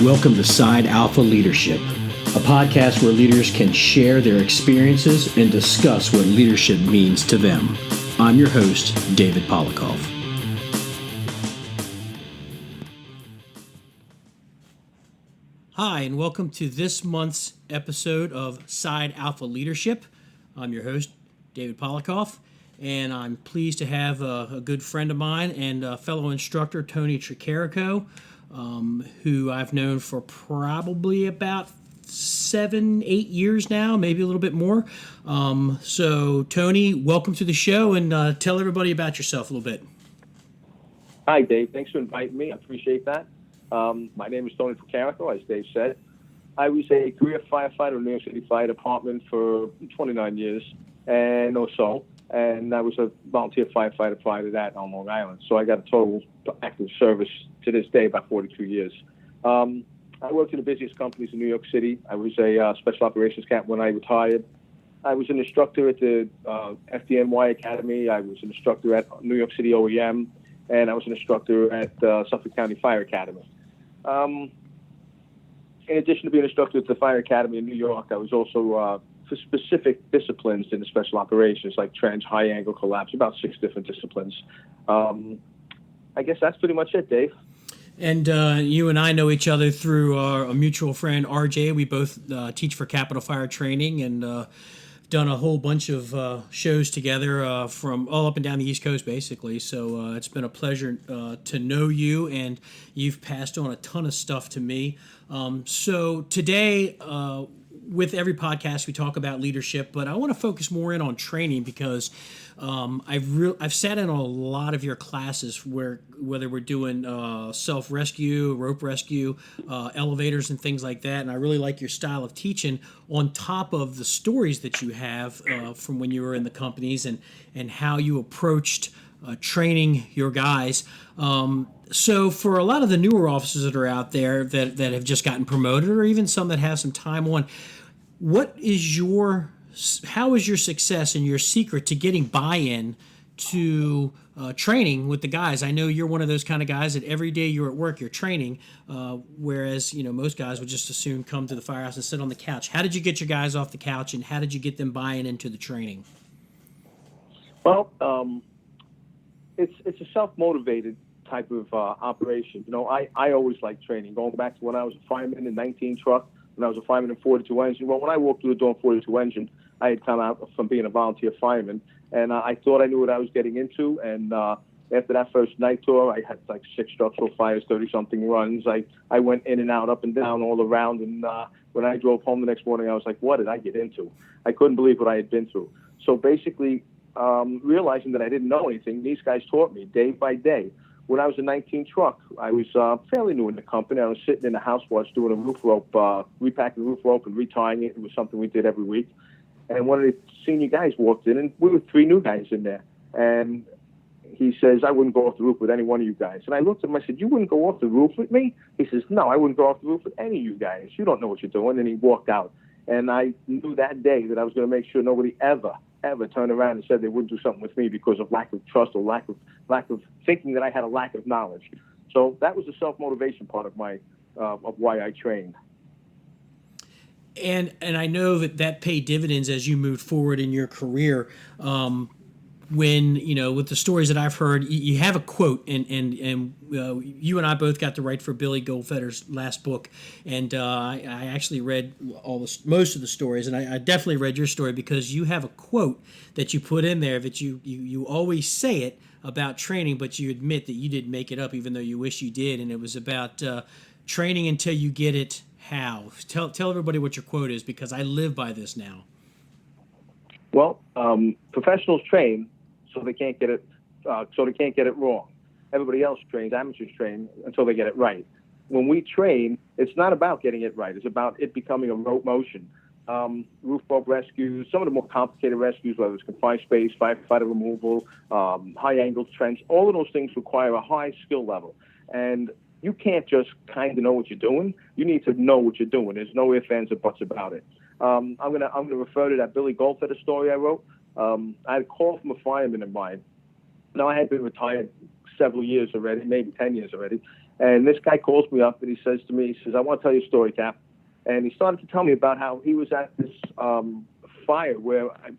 Welcome to Side Alpha Leadership, a podcast where leaders can share their experiences and discuss what leadership means to them. I'm your host, David Polikoff. Hi, and welcome to this month's episode of Side Alpha Leadership. I'm your host, David Polikoff, and I'm pleased to have a good friend of mine and a fellow instructor, Tony Tricarico, who I've known for probably about 7-8 years now, maybe a little bit more. So, Tony, welcome to the show, and tell everybody about yourself a little bit. Hi, Dave. Thanks for inviting me. I appreciate that. My name is Tony Tricarico, as Dave said. I was a career firefighter in New York City Fire Department for 29 years or so, and I was a volunteer firefighter prior to that on Long Island. So I got a total active service to this day, about 42 years. I worked in the busiest companies in New York City. I was a special operations captain when I retired. I was an instructor at the FDNY Academy. I was an instructor at New York City OEM, and I was an instructor at Suffolk County Fire Academy. In addition to being an instructor at the Fire Academy in New York, I was also for specific disciplines in the special operations, like trench, high angle, collapse, about 6 different disciplines. I guess that's pretty much it, Dave. And you and I know each other through a mutual friend, RJ. We both teach for Capital Fire Training and done a whole bunch of shows together from all up and down the East Coast, basically. So it's been a pleasure to know you, and you've passed on a ton of stuff to me. So today, with every podcast, we talk about leadership, but I want to focus more in on training because I've sat in on a lot of your classes whether we're doing self-rescue, rope rescue, elevators and things like that, and I really like your style of teaching on top of the stories that you have from when you were in the companies and how you approached training your guys. So for a lot of the newer officers that are out there that have just gotten promoted, or even some that have some time on, how is your success and your secret to getting buy-in to training with the guys? I know you're one of those kind of guys that every day you're at work, you're training, whereas most guys would just as soon come to the firehouse and sit on the couch. How did you get your guys off the couch, and how did you get them buying into the training? Well, it's a self-motivated type of operation. I always liked training. Going back to when I was a fireman in 19 truck, when I was a fireman in 42 engine. Well, when I walked through the door in 42 engine, I had come out from being a volunteer fireman, and I thought I knew what I was getting into. And after that first night tour, I had like 6 structural fires, 30-something runs. I went in and out, up and down, all around. And when I drove home the next morning, I was like, what did I get into? I couldn't believe what I had been through. So basically, realizing that I didn't know anything, these guys taught me day by day. When I was a 19 truck, I was fairly new in the company. I was sitting in the house watch doing a roof rope, repacking roof rope and retying it. It was something we did every week. And one of the senior guys walked in, and we were 3 new guys in there. And he says, I wouldn't go off the roof with any one of you guys. And I looked at him, I said, you wouldn't go off the roof with me? He says, no, I wouldn't go off the roof with any of you guys. You don't know what you're doing. And he walked out. And I knew that day that I was going to make sure nobody ever turned around and said they wouldn't do something with me because of lack of trust or lack of thinking that I had a lack of knowledge. So that was the self-motivation part of of why I trained. And I know that paid dividends as you moved forward in your career. When with the stories that I've heard, you have a quote, and you and I both got to write for Billy Goldfeder's last book, and I actually read most of the stories, and I definitely read your story because you have a quote that you put in there that you always say it about training, but you admit that you didn't make it up, even though you wish you did, and it was about training until you get it. How? Tell everybody what your quote is, because I live by this now. Well, professionals train so they can't get it wrong. Everybody else trains, amateurs train until they get it right. When we train, it's not about getting it right. It's about it becoming a rote motion. Roof rope rescues, some of the more complicated rescues, whether it's confined space, firefighter removal, high angle trench, all of those things require a high skill level. And you can't just kind of know what you're doing. You need to know what you're doing. There's no ifs, ands, or buts about it. I'm gonna refer to that Billy Goldfeder story I wrote. I had a call from a fireman of mine. Now, I had been retired several years already, maybe 10 years already, And this guy calls me up and he says to me, he says, I want to tell you a story, Cap. And he started to tell me about how he was at this fire where I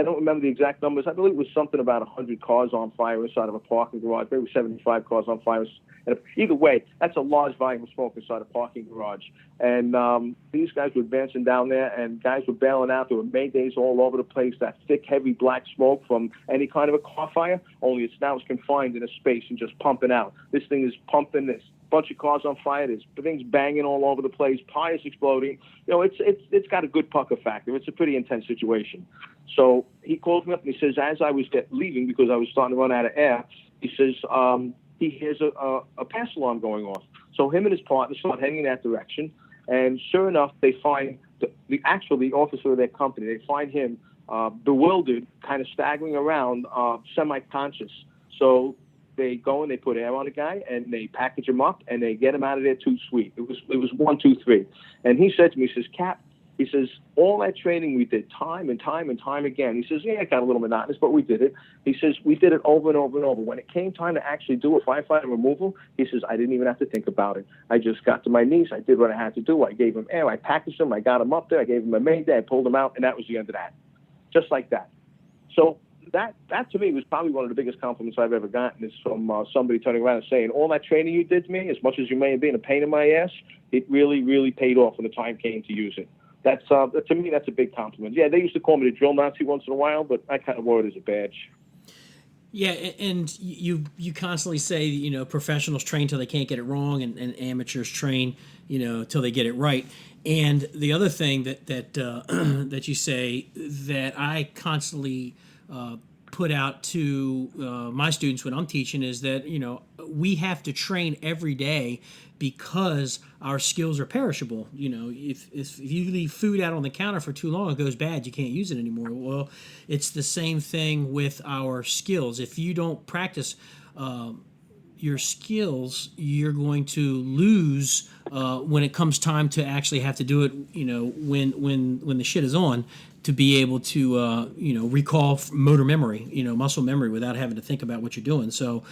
don't remember the exact numbers. I believe it was something about 100 cars on fire inside of a parking garage. Maybe 75 cars on fire. And either way, that's a large volume of smoke inside a parking garage. And these guys were advancing down there, and guys were bailing out. There were maydays all over the place, that thick, heavy black smoke from any kind of a car fire, only it's confined in a space and just pumping out. This thing is pumping this. Bunch of cars on fire. There's things banging all over the place. Tires exploding. It's got a good pucker factor. It's a pretty intense situation. So he calls me up and he says, as I was leaving because I was starting to run out of air, he says he hears a pass alarm going off. So him and his partner start heading in that direction, and sure enough, they find the officer of their company. They find him bewildered, kind of staggering around, semi-conscious. So they go and they put air on the guy and they package him up and they get him out of there too sweet. It was 1, 2, 3. And he said to me, he says, Cap, he says, all that training we did time and time and time again. He says, yeah, it got a little monotonous, but we did it. He says, we did it over and over and over. When it came time to actually do a firefighter removal, he says, I didn't even have to think about it. I just got to my knees. I did what I had to do. I gave him air. I packaged him. I got him up there. I gave him a mayday. I pulled him out, and that was the end of that. Just like that. So that to me was probably one of the biggest compliments I've ever gotten, is from somebody turning around and saying, all that training you did to me, as much as you may have been a pain in my ass, it really, really paid off when the time came to use it. That's to me, that's a big compliment. Yeah, they used to call me the drill Nazi once in a while, but I kind of wore it as a badge. Yeah, and you constantly say, professionals train till they can't get it wrong, and amateurs train, till they get it right. And the other thing that that you say that I constantly put out to my students when I'm teaching is that we have to train every day because our skills are perishable. If you leave food out on the counter for too long, it goes bad. You can't use it anymore. Well, it's the same thing with our skills. If you don't practice your skills, you're going to lose when it comes time to actually have to do it. When the shit is on, to be able to recall motor memory, muscle memory, without having to think about what you're doing. So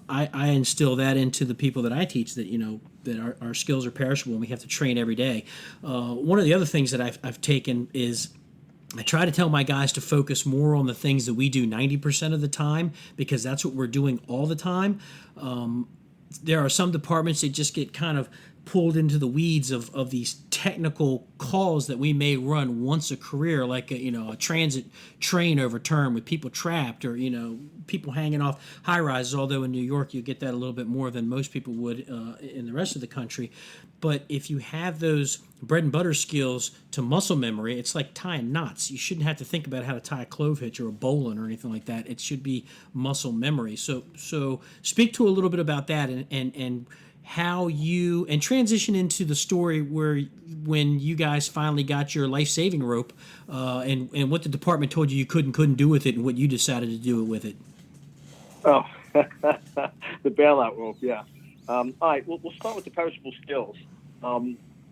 I instill that into the people that I teach, that that our skills are perishable and we have to train every day. One of the other things that I've taken is, I try to tell my guys to focus more on the things that we do 90% of the time, because that's what we're doing all the time. There are some departments that just get kind of pulled into the weeds of these technical calls that we may run once a career, like a transit train overturned with people trapped, or people hanging off high rises. Although in New York you get that a little bit more than most people would in the rest of the country. But if you have those bread and butter skills to muscle memory, it's like tying knots. You shouldn't have to think about how to tie a clove hitch or a bowline or anything like that. It should be muscle memory. So speak to a little bit about that, and how you, and transition into the story where when you guys finally got your life-saving rope, and what the department told you couldn't do with it, and what you decided to do with it. Oh, the bailout rope, yeah. All right, we'll start with the perishable skills.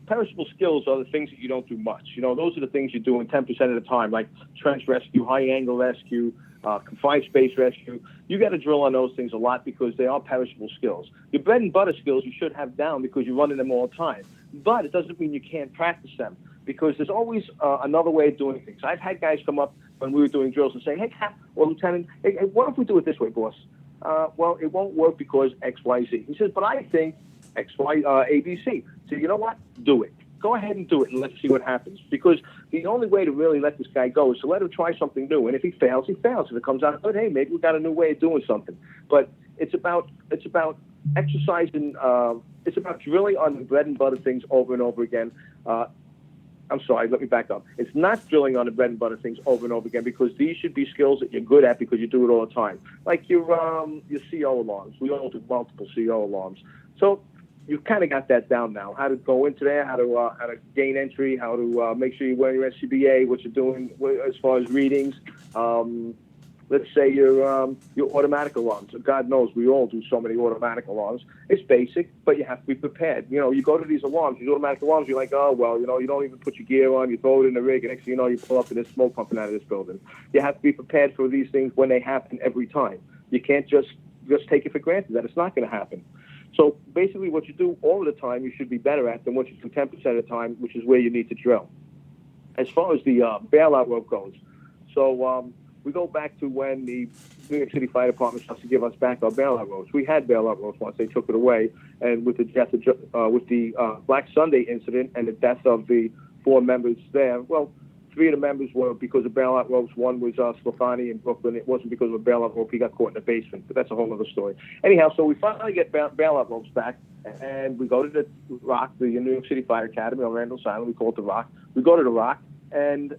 Perishable skills are the things that you don't do much. Those are the things you're doing 10% of the time, like trench rescue, high-angle rescue, confined space rescue. You got to drill on those things a lot because they are perishable skills. Your bread and butter skills you should have down because you're running them all the time. But it doesn't mean you can't practice them, because there's always another way of doing things. I've had guys come up when we were doing drills and say, hey, Cap or Lieutenant, hey, what if we do it this way, boss? Well, it won't work because X, Y, Z. He says, but I think X, Y, A, B, C. So you know what? Do it. Go ahead and do it, and let's see what happens. Because the only way to really let this guy go is to let him try something new. And if he fails, he fails. If it comes out good, hey, maybe we got a new way of doing something. But it's about exercising. It's about drilling on the bread and butter things over and over again. I'm sorry, let me back up. It's not drilling on the bread and butter things over and over again, because these should be skills that you're good at because you do it all the time. Like your CO alarms. We all do multiple CO alarms. So you've kind of got that down now. How to go into there, how to gain entry, how to make sure you're wearing your SCBA, what you're doing as far as readings. Let's say your automatic alarms. God knows we all do so many automatic alarms. It's basic, but you have to be prepared. You go to these alarms, these automatic alarms, you're like, oh, well, you don't even put your gear on, you throw it in the rig, and next thing you know, you pull up and there's smoke pumping out of this building. You have to be prepared for these things when they happen every time. You can't just take it for granted that it's not going to happen. So basically, what you do all of the time, you should be better at than what you do 10% of the time, which is where you need to drill. As far as the bailout rope goes, so we go back to when the New York City Fire Department starts to give us back our bailout ropes. We had bailout ropes once; they took it away, and with the death of, with the Black Sunday incident and the death of the 4 members there, well, 3 of the members were because of bailout ropes. One was Stefani in Brooklyn. It wasn't because of a bailout rope. He got caught in the basement, but that's a whole other story. Anyhow, so we finally get bailout ropes back, and we go to the Rock, the New York City Fire Academy on Randall's Island. We call it the Rock. We go to the Rock, and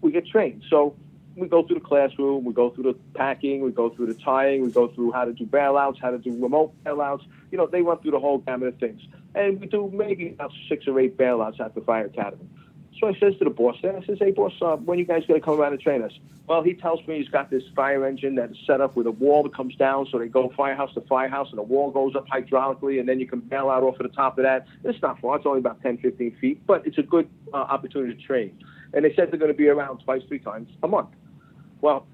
we get trained. So we go through the classroom, we go through the packing, we go through the tying, we go through how to do bailouts, how to do remote bailouts. You know, they run through the whole gamut of things. And we do maybe about 6 or 8 bailouts at the Fire Academy. So I says to the boss there, I says, hey, boss, when you guys going to come around and train us? Well, he tells me he's got this fire engine that is set up with a wall that comes down, so they go firehouse to firehouse, and the wall goes up hydraulically, and then you can bail out off of the top of that. It's not far. It's only about 10, 15 feet, but it's a good opportunity to train. And they said they're going to be around twice, 3 times a month. Well,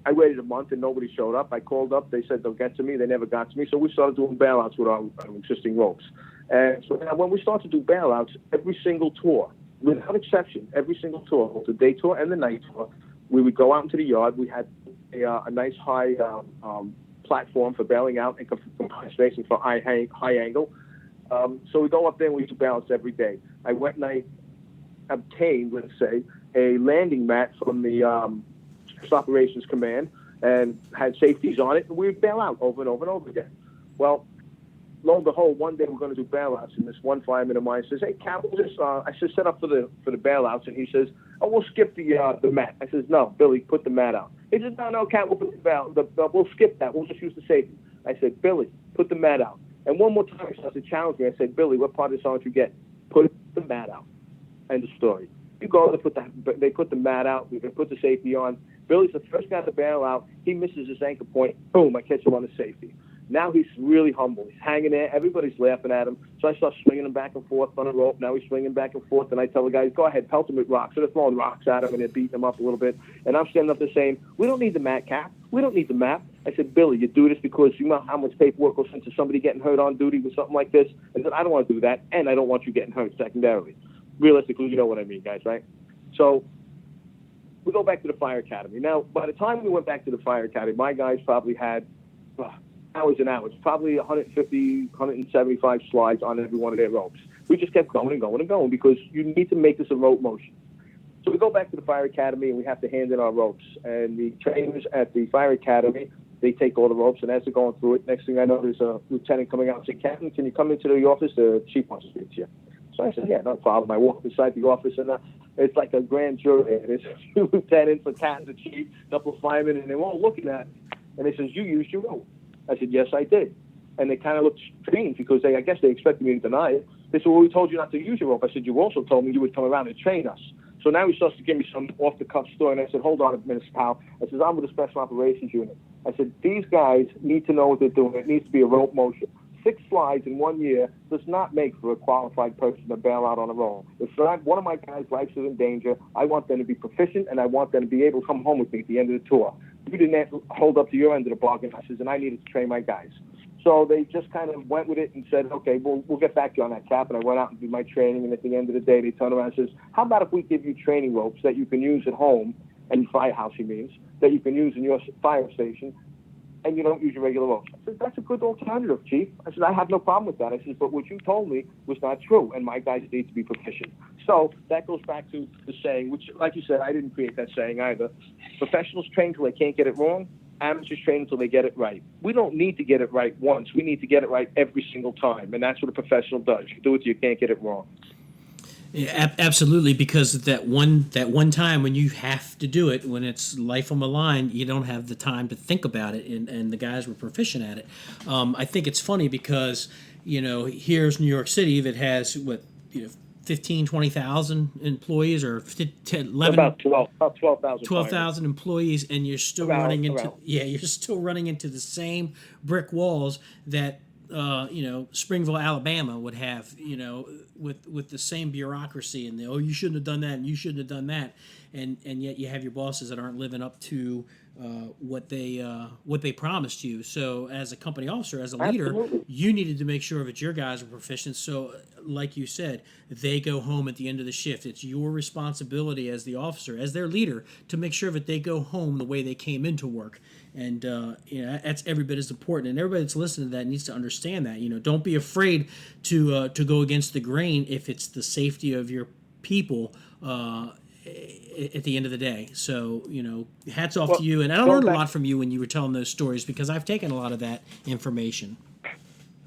I waited a month and nobody showed up. I called up. They said they'll get to me. They never got to me. So we started doing bailouts with our existing ropes. And so now when we start to do bailouts, every single tour, without exception, every single tour, both the day tour and the night tour, we would go out into the yard. We had a nice high platform for bailing out and spacing for high angle. So we go up there and we do bailouts every day. I went and I obtained, let's say, a landing mat from the Operations Command and had safeties on it, and we would bail out over and over and over again. Well, lo and behold, one day we're going to do bailouts, and this one fireman of mine says, "Hey, Cap, we'll just I should set up for the bailouts," and he says, "Oh, we'll skip the mat." I says, "No, Billy, put the mat out." He says, "No, Cap, we'll put we'll skip that. We'll just use the safety." I said, "Billy, put the mat out." And one more time, he starts to challenge me. I said, "Billy, what part of the song did you get? Put the mat out." End of story. You go, they put the mat out. We put the safety on. Billy's the first guy to bail out. He misses his anchor point. Boom, I catch him on the safety. Now he's really humble. He's hanging there. Everybody's laughing at him. So I start swinging him back and forth on a rope. Now he's swinging back and forth. And I tell the guys, go ahead, pelt him with rocks. So they're throwing rocks at him and they're beating him up a little bit. And I'm standing up there saying, we don't need the mat, Cap. We don't need the mat. I said, Billy, you do this because you know how much paperwork goes into somebody getting hurt on duty with something like this. And then I don't want to do that. And I don't want you getting hurt secondarily. Realistically, you know what I mean, guys, right? So we go back to the Fire Academy. Now, by the time we went back to the Fire Academy, my guys probably had hours and hours, probably 150, 175 slides on every one of their ropes. We just kept going and going and going because you need to make this a rope motion. So we go back to the Fire Academy and we have to hand in our ropes. And the trainers at the Fire Academy, they take all the ropes, and as they're going through it, next thing I know, there's a lieutenant coming out and saying, Captain, can you come into the office? The chief wants to speak to you. So I said, yeah, no problem. I walked inside the office, and it's like a grand jury. There's a few lieutenants, a captain, a chief, a couple of firemen, and they're all looking at it. And they says, you used your rope. I said, yes, I did. And they kind of looked strange because I guess they expected me to deny it. They said, well, we told you not to use your rope. I said, you also told me you would come around and train us. So now he starts to give me some off-the-cuff story, and I said, hold on a minute, pal. I said, I'm with the Special Operations Unit. I said, these guys need to know what they're doing. It needs to be a rope motion. 6 slides in 1 year does not make for a qualified person to bail out on a roll. If one of my guys' lives is in danger, I want them to be proficient, and I want them to be able to come home with me at the end of the tour. You didn't hold up to your end of the bargain. I said, and I needed to train my guys. So they just kind of went with it and said, okay, we'll get back to you on that, Cap. And I went out and did my training, and at the end of the day, they turned around and says, how about if we give you training ropes that you can use at home, and firehouse, he means, that you can use in your fire station, and you don't use your regular ropes. I said, that's a good alternative, Chief. I said, I have no problem with that. I said, but what you told me was not true, and my guys need to be proficient. So that goes back to the saying, which, like you said, I didn't create that saying either. Professionals train until they can't get it wrong. Amateurs train until they get it right. We don't need to get it right once. We need to get it right every single time, and that's what a professional does. You do it, you can't get it wrong. Yeah, absolutely, because that one time when you have to do it, when it's life on the line, you don't have the time to think about it, and the guys were proficient at it. I think it's funny because, here's New York City that has, 15, 20,000 employees, or 11, about 12,000 12,000 employees, and you're still running into the same brick walls that Springville, Alabama would have, with the same bureaucracy, and you shouldn't have done that, and you shouldn't have done that. and yet you have your bosses that aren't living up to what they promised you. So as a company officer, as a leader, Absolutely. you needed to make sure that your guys were proficient. So, like you said, they go home at the end of the shift. It's your responsibility as the officer, as their leader, to make sure that they go home the way they came into work. And that's every bit as important. And everybody that's listening to that needs to understand that. Don't be afraid to go against the grain if it's the safety of your people. At the end of the day. So, hats off to you. And I learned a lot from you when you were telling those stories, because I've taken a lot of that information.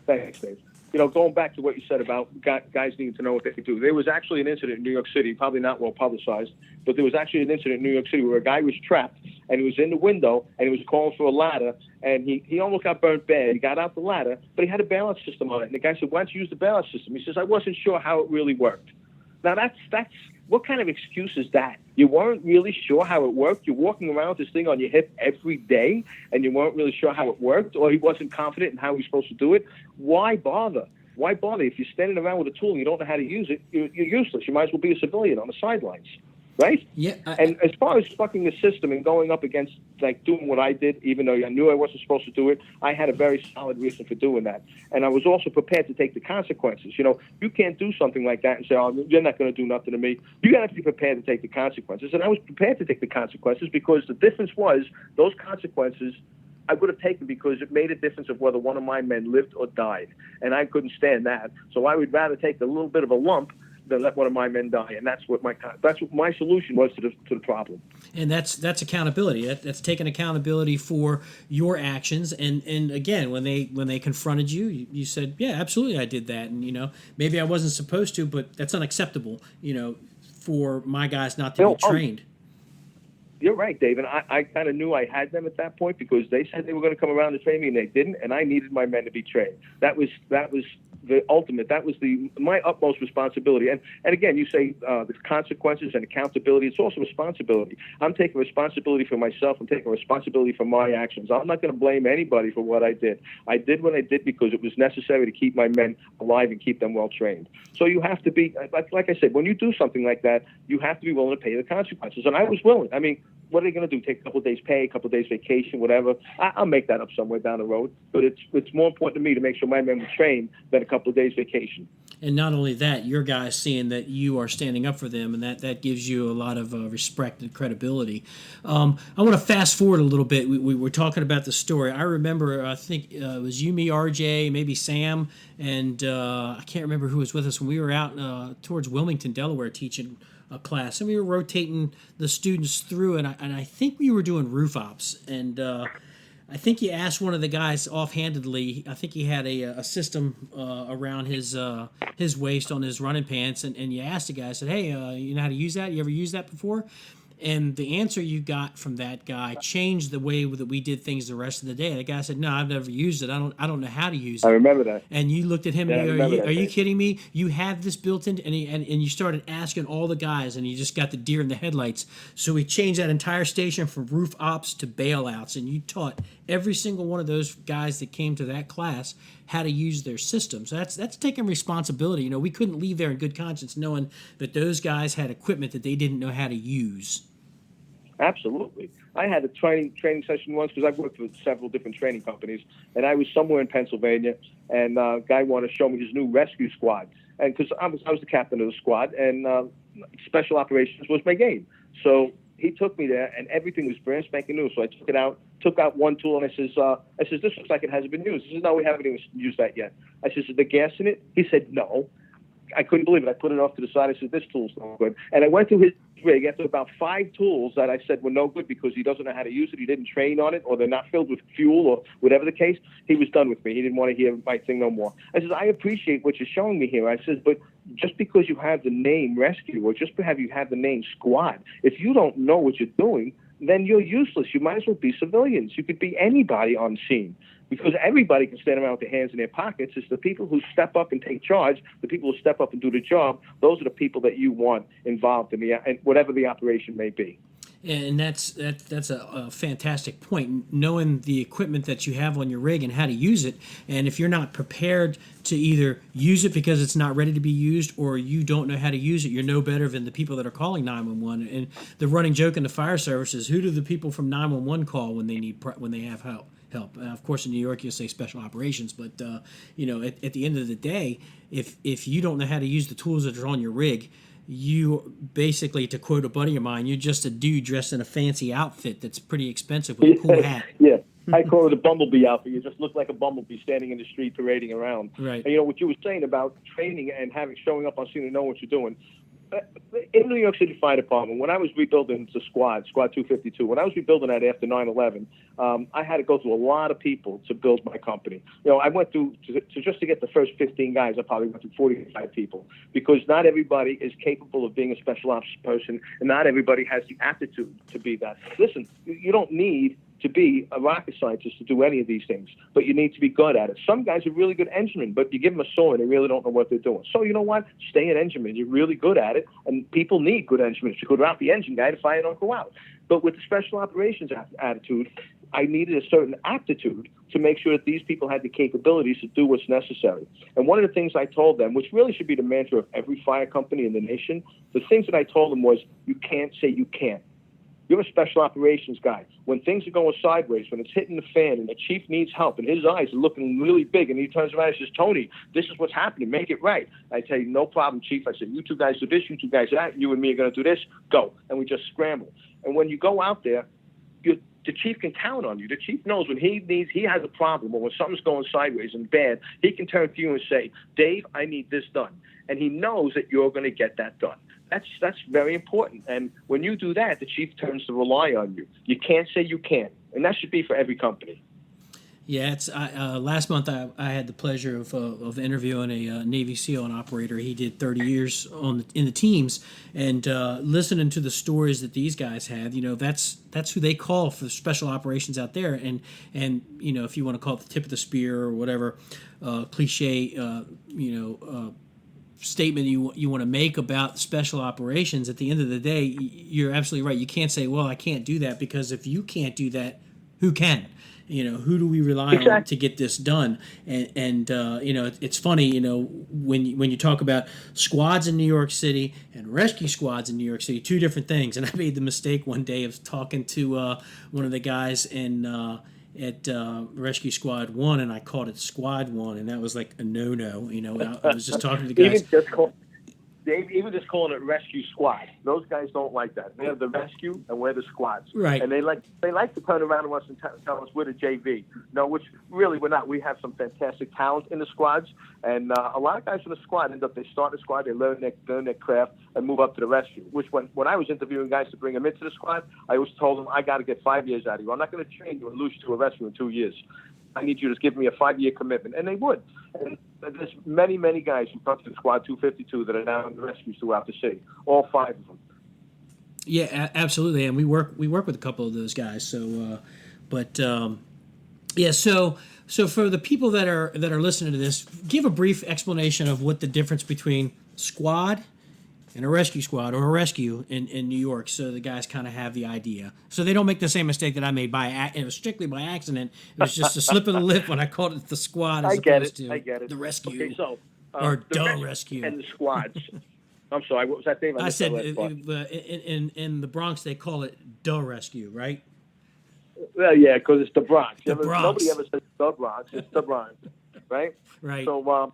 Thanks, Dave. Going back to what you said about guys needing to know what they can do. There was actually an incident in New York City, probably not well publicized, but there was actually an incident in New York City where a guy was trapped and he was in the window and he was calling for a ladder, and he almost got burnt bad. He got out the ladder, but he had a balance system on it. And the guy said, "Why don't you use the balance system?" He says, "I wasn't sure how it really worked." Now that's what kind of excuse is that? You weren't really sure how it worked. You're walking around with this thing on your hip every day, and you weren't really sure how it worked, or he wasn't confident in how he was supposed to do it. Why bother? Why bother? If you're standing around with a tool and you don't know how to use it, you're useless. You might as well be a civilian on the sidelines, right? Yeah. And as far as fucking the system and going up against, like, doing what I did, even though I knew I wasn't supposed to do it, I had a very solid reason for doing that. And I was also prepared to take the consequences. You can't do something like that and say, "Oh, you're not going to do nothing to me." You got to be prepared to take the consequences. And I was prepared to take the consequences, because the difference was those consequences I would have taken because it made a difference of whether one of my men lived or died. And I couldn't stand that. So I would rather take a little bit of a lump than let one of my men die. And that's what my solution was to the problem. And that's accountability. That's taking accountability for your actions. And again, when they confronted you, you said, "Yeah, absolutely, I did that." And maybe I wasn't supposed to, but that's unacceptable. For my guys not to be trained. You're right, Dave. And I kind of knew I had them at that point, because they said they were going to come around to train me, and they didn't. And I needed my men to be trained. That was the ultimate. That was my utmost responsibility. And again, you say the consequences and accountability. It's also responsibility. I'm taking responsibility for myself. I'm taking responsibility for my actions. I'm not going to blame anybody for what I did. I did what I did because it was necessary to keep my men alive and keep them well trained. So you have to be, like I said, when you do something like that, you have to be willing to pay the consequences. And I was willing. I mean, what are they going to do? Take a couple of days pay, a couple of days vacation, whatever? I'll make that up somewhere down the road. But it's more important to me to make sure my men were trained than a couple of days vacation. And not only that, your guys seeing that you are standing up for them, and that gives you a lot of respect and credibility. I want to fast forward a little bit. We were talking about the story. I remember, I think it was you, me, RJ, maybe Sam, and I can't remember who was with us when we were out towards Wilmington, Delaware, teaching a class, and we were rotating the students through, and I think we were doing roof ops, and I think you asked one of the guys offhandedly. I think he had a system around his waist on his running pants, and you asked the guy, said, "Hey, you know how to use that? You ever used that before?" And the answer you got from that guy changed the way that we did things the rest of the day. The guy said, "No, I've never used it. I don't know how to use it." I remember that. And you looked at him Yeah, and are you kidding me? You have this built in, and you started asking all the guys, and you just got the deer in the headlights. So we changed that entire station from roof ops to bailouts, and you taught every single one of those guys that came to that class how to use their systems. That's taking responsibility. We couldn't leave there in good conscience knowing that those guys had equipment that they didn't know how to use. Absolutely. I had a training session once, because I've worked with several different training companies, and I was somewhere in Pennsylvania, and a guy wanted to show me his new rescue squad. And because I was the captain of the squad, and special operations was my game. So he took me there, and everything was brand spanking new. So I took out one tool, and I says, "This looks like it hasn't been used." He says, "No, we haven't even used that yet." I says, "Is there gas in it?" He said, "No." I couldn't believe it. I put it off to the side. I said, "This tool's no good." And I went through his rig after about 5 tools that I said were no good because he doesn't know how to use it. He didn't train on it, or they're not filled with fuel, or whatever the case. He was done with me. He didn't want to hear my thing no more. I said, "I appreciate what you're showing me here." I said, "But just because you have the name rescue, or just because you have the name squad, if you don't know what you're doing, then you're useless. You might as well be civilians. You could be anybody on scene, because everybody can stand around with their hands in their pockets. It's the people who step up and take charge, the people who step up and do the job. Those are the people that you want involved in whatever the operation may be." And that's a fantastic point. Knowing the equipment that you have on your rig and how to use it, and if you're not prepared to either use it because it's not ready to be used, or you don't know how to use it, you're no better than the people that are calling 911. And the running joke in the fire service is, who do the people from 911 call when they have help? Of course, in New York, you'll say special operations, but at the end of the day, if you don't know how to use the tools that are on your rig, you basically, to quote a buddy of mine, you're just a dude dressed in a fancy outfit that's pretty expensive with a cool hat. Yeah, I call it a bumblebee outfit. You just look like a bumblebee standing in the street parading around. Right. And what you were saying about training and showing up on scene and know what you're doing. In New York City Fire Department, when I was rebuilding the Squad 252, when I was rebuilding that after 9/11, I had to go through a lot of people to build my company. I went through, just to get the first 15 guys, I probably went through 45 people, because not everybody is capable of being a special ops person, and not everybody has the aptitude to be that. Listen, you don't need to be a rocket scientist to do any of these things, but you need to be good at it. Some guys are really good enginemen, but you give them a saw and they really don't know what they're doing. So you know what? Stay an engineman. You're really good at it, and people need good enginemen. If you go out the engine guy, the fire don't go out. But with the special operations attitude, I needed a certain aptitude to make sure that these people had the capabilities to do what's necessary. And one of the things I told them, which really should be the mantra of every fire company in the nation, the things that I told them was, you can't say you can't. You're a special operations guy. When things are going sideways, when it's hitting the fan and the chief needs help and his eyes are looking really big and he turns around and says, Tony, this is what's happening. Make it right. I tell you, no problem, chief. I said, you two guys do this, you two guys that, you and me are going to do this. Go. And we just scramble. And when you go out there, the chief can count on you. The chief knows when he has a problem, or when something's going sideways and bad, he can turn to you and say, Dave, I need this done. And he knows that you're going to get that done. That's very important. And when you do that, the chief turns to rely on you. You can't say you can't. And that should be for every company. Yeah, it's last month I had the pleasure of interviewing a Navy SEAL, an operator. He did 30 years in the teams, and listening to the stories that these guys had, that's who they call for special operations out there. And if you want to call it the tip of the spear or whatever cliche, statement you want to make about special operations, at the end of the day, you're absolutely right. You can't say, well, I can't do that, because if you can't do that, who can? Who do we rely on to get this done? And it's funny, when you talk about squads in New York City and rescue squads in New York City, two different things. And I made the mistake one day of talking to one of the guys at Rescue Squad 1, and I called it Squad 1, and that was like a no-no. I was just talking to the guys. Even just calling it Rescue Squad, those guys don't like that. They have the rescue and we're the squads. Right. And they like to turn around to us and tell us we're the JV. No, which really we're not. We have some fantastic talent in the squads, and a lot of guys from the squad they start the squad, they learn their craft, and move up to the rescue. Which when I was interviewing guys to bring them into the squad, I always told them, I got to get 5 years out of you. I'm not going to train you and lose you to a rescue in 2 years. I need you to give me a 5-year commitment. And they would. And there's many, many guys who come to the Squad 252 that are now in the rescues throughout the city. All 5 of them. Yeah, absolutely. And we work with a couple of those guys. So, so for the people that are listening to this, give a brief explanation of what the difference between squad and a rescue squad, or a rescue in New York, so the guys kind of have the idea, so they don't make the same mistake that I made it was strictly by accident. It was just a slip of the lip when I called it the squad as opposed to the rescue. Okay, so or the rescue and the squads. I'm sorry, what was that, Dave? I said in the Bronx they call it the rescue, right? Well, yeah, because it's the Bronx. Bronx. Nobody ever says the Bronx. It's the Bronx, right? Right. So